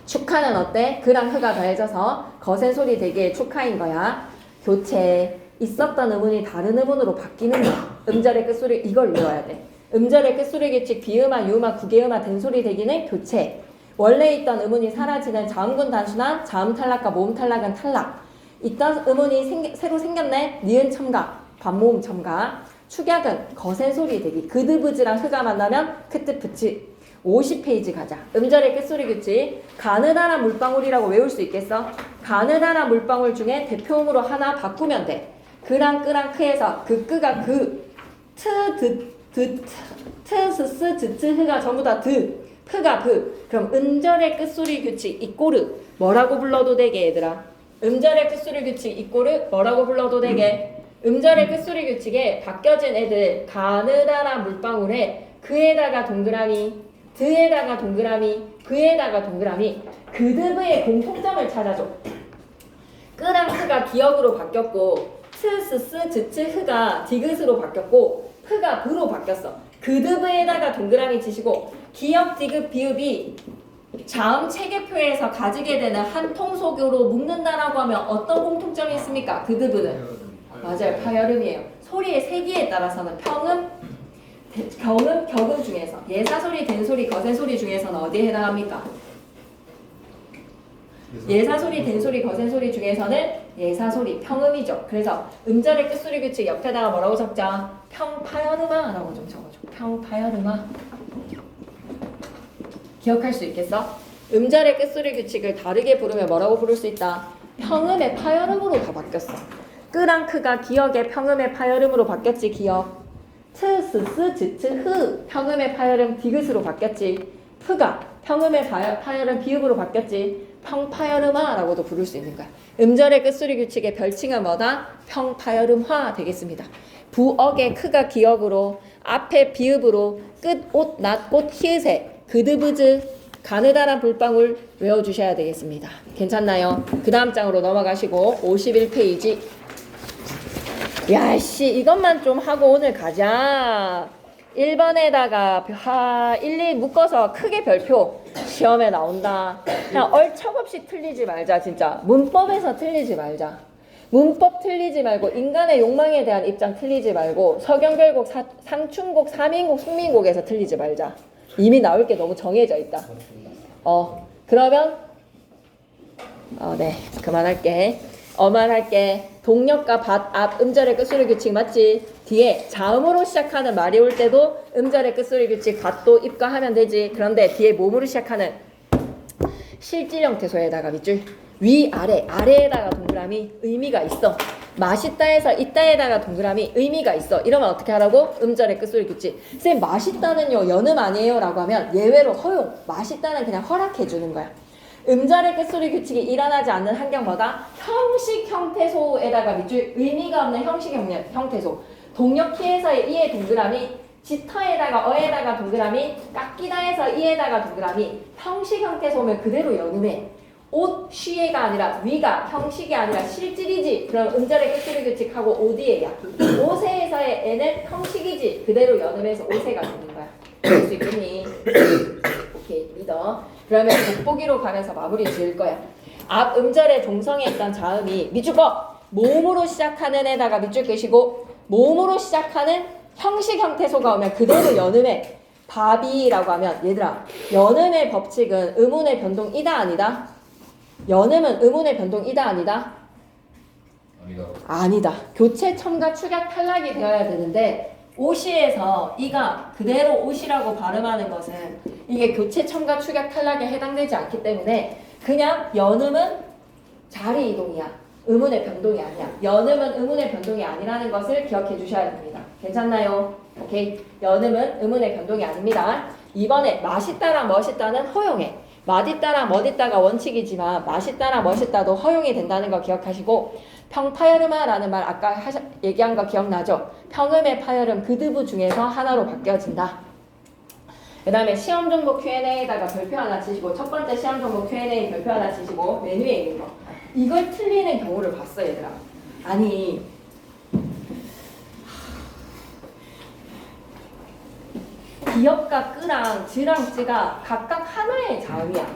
축하는 어때? 그랑 흐가 더해져서 거센 소리 되게 축하인 거야. 교체 있었던 의문이 다른 의문으로 바뀌는 거야. 음절의 끝소리 이걸 외워야 돼. 음절의 끝소리 규칙 비음화, 유음화, 구개음화, 된소리 대기는 교체. 원래 있던 의문이 사라지는 자음군 단순한 자음 탈락과 모음 탈락은 탈락. 있던 의문이 새로 생겼네. 니은 첨가, 반모음 첨가. 축약은 거센 소리 대기. 그드브즈랑 흐가 만나면 크트프츠. 50페이지 가자. 음절의 끝소리 규칙. 가느다란 물방울이라고 외울 수 있겠어? 가느다란 물방울 중에 대표음으로 하나 바꾸면 돼. 그랑 끄랑 크에서 그 끄가 그, 스, 즈, 흐가 전부 다 드. 흐가 그. 그럼 음절의 끝소리 규칙 이꼬르 뭐라고 불러도 되게 얘들아? 음절의 끝소리 규칙 이꼬르 뭐라고 불러도 되게? 음절의 끝소리 규칙에 바뀌어진 애들 가느다란 물방울에 그에다가 동그라미 드에다가 동그라미 그에다가 동그라미 그드브의 공통점을 찾아줘. 끄랑 흐가 기역으로 바뀌었고 스, 흐가 디귿으로 바뀌었고 흐가 브로 바뀌었어. 그드브에다가 동그라미 치시고 기역, 디귿, 비읍이 자음 체계표에서 가지게 되는 한 통속으로 묶는다라고 하면 어떤 공통점이 있습니까? 그드브는 맞아요. 파열음이에요. 소리의 세기에 따라서는 평음, 경음, 격음 중에서 예사소리, 된소리, 거센소리 중에서는 어디에 해당합니까? 예사소리, 된소리, 거센소리 중에서는 예사소리, 평음이죠. 그래서 음절의 끝소리 규칙 옆에다가 뭐라고 적자? 평파열음화라고 좀 적어줘. 평파열음화. 기억할 수 있겠어? 음절의 끝소리 규칙을 다르게 부르면 뭐라고 부를 수 있다? 평음의 파열음으로 다 바뀌었어. 끄랑 크가 기역의 평음의 파열음으로 바뀌었지. 기역. 트, 스, 즈, 흐 평음의 파열음 디귿으로 바뀌었지. 프가 평음의 파열음 비읍으로 바뀌었지. 평파열음화라고도 부를 수 있는 거야. 음절의 끝소리 규칙의 별칭은 뭐다? 평파열음화 되겠습니다. 부억의 크가 기역으로 앞에 비읍으로 끝, 옷, 낫, 꽃, 히읗에 그드브즈 가느다란 불방울 외워주셔야 되겠습니다. 괜찮나요? 그 다음 장으로 넘어가시고 51페이지. 야씨 이것만 좀 하고 오늘 가자. 1번에다가 1, 2 묶어서 크게 별표 시험에 나온다. 그냥 얼척없이 틀리지 말자. 진짜 문법에서 틀리지 말자. 문법 틀리지 말고 인간의 욕망에 대한 입장 틀리지 말고 서경결곡, 상충곡, 삼인곡, 숙민곡에서 틀리지 말자. 이미 나올 게 너무 정해져 있다. 그러면 네 그만할게. 어만할게. 동력과 밭, 앞, 음절의 끝소리 규칙 맞지? 뒤에 자음으로 시작하는 말이 올 때도 음절의 끝소리 규칙 밭도 입과하면 되지. 그런데 뒤에 몸으로 시작하는 실질 형태소에다가 밑줄 위, 아래, 아래에다가 동그라미 의미가 있어. 맛있다에서 있다에다가 동그라미 의미가 있어. 이러면 어떻게 하라고? 음절의 끝소리 규칙. 쌤 맛있다는요 연음 아니에요? 라고 하면 예외로 허용. 맛있다는 그냥 허락해 주는 거야. 음절의 끝소리 규칙이 일어나지 않는 환경보다 형식 형태소에다가 밑줄 의미가 없는 형식 형태소. 동력키에서의 이의 동그라미, 지터에다가 어에다가 동그라미, 깎이다에서 이에다가 동그라미. 형식 형태소면 그대로 연음해. 옷, 쉬에가 아니라 위가 형식이 아니라 실질이지. 그럼 음절의 끝소리 규칙하고 오디에야. 오세에서의 에는 형식이지. 그대로 연음해서 오세가 되는 거야. 알 수 있겠니? 오케이 믿어. 그러면 돋보기로 가면서 마무리 지을 거야. 앞 음절의 종성에 있던 자음이 밑줄 거 모음으로 시작하는 에다가 밑줄 끄시고 모음으로 시작하는 형식 형태소가 오면 그대로 연음해. 바비라고 하면 얘들아 연음의 법칙은 음운의 변동이다 아니다? 연음은 음운의 변동이다 아니다? 아니다. 교체 첨가 축약 탈락이 되어야 되는데 오시에서 이가 그대로 오시라고 발음하는 것은 이게 교체 첨가 축약 탈락에 해당되지 않기 때문에 그냥 연음은 자리 이동이야. 의문의 변동이 아니야. 연음은 의문의 변동이 아니라는 것을 기억해 주셔야 됩니다. 괜찮나요? 오케이. 연음은 의문의 변동이 아닙니다. 이번에 맛있다랑 멋있다는 허용해. 맛있다랑 멋있다가 원칙이지만 맛있다랑 멋있다도 허용이 된다는 거 기억하시고, 평파열음하라는 말 아까 얘기한 거 기억나죠? 평음의 파열음 그드부 중에서 하나로 바뀌어진다. 그 다음에 시험 종목 Q&A에다가 별표 하나 치시고, 첫 번째 시험 종목 Q&A 별표 하나 치시고, 맨 위에 있는 거 이걸 틀리는 경우를 봤어 얘들아. 아니 기역과 끄랑 즈랑 쯔가 각각 하나의 자음이야.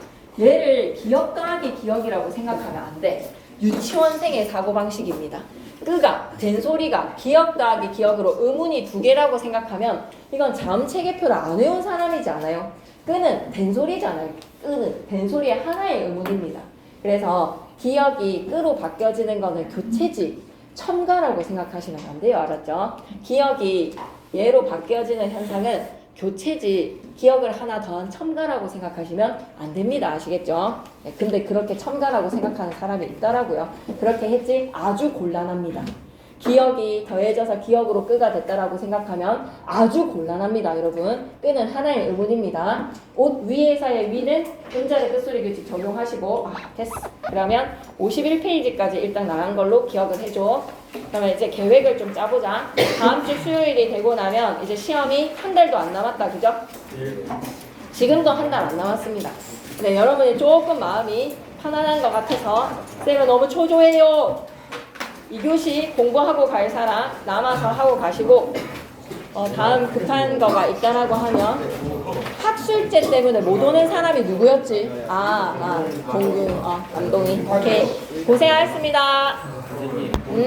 얘를 기역 더하기 기역이라고 생각하면 안 돼. 유치원생의 사고방식입니다. 끄가 된소리가 기역 더하기 기역으로 의문이 두 개라고 생각하면 이건 자음 체계표를 안 외운 사람이지 않아요? 끄는 된소리잖아요. 끄는 된소리의 하나의 의문입니다. 그래서 기역이 끄로 바뀌어지는 거는 교체지 첨가라고 생각하시면 안 돼요. 알았죠? 기역이 얘로 바뀌어지는 현상은 교체지 기억을 하나 더한 첨가라고 생각하시면 안 됩니다. 아시겠죠? 네, 근데 그렇게 첨가라고 생각하는 사람이 있더라고요. 그렇게 했지 아주 곤란합니다. 기억이 더해져서 기억으로 끄가 됐다라고 생각하면 아주 곤란합니다. 여러분. 끄는 하나의 의문입니다. 옷 위에서의 위는 음절의 끝소리 규칙 적용하시고 됐어. 그러면 51페이지까지 일단 나간 걸로 기억을 해줘. 그러면 이제 계획을 좀 짜보자. 다음 주 수요일이 되고 나면 이제 시험이 한 달도 안 남았다. 그죠? 지금도 한 달 안 남았습니다. 네, 여러분이 조금 마음이 편안한 것 같아서 쌤은 너무 초조해요. 2교시 공부하고 갈 사람 남아서 하고 가시고, 다음 급한 거가 있다라고 하면 학술제 때문에 못 오는 사람이 누구였지? 공군, 감동이. 오케이. 고생하셨습니다.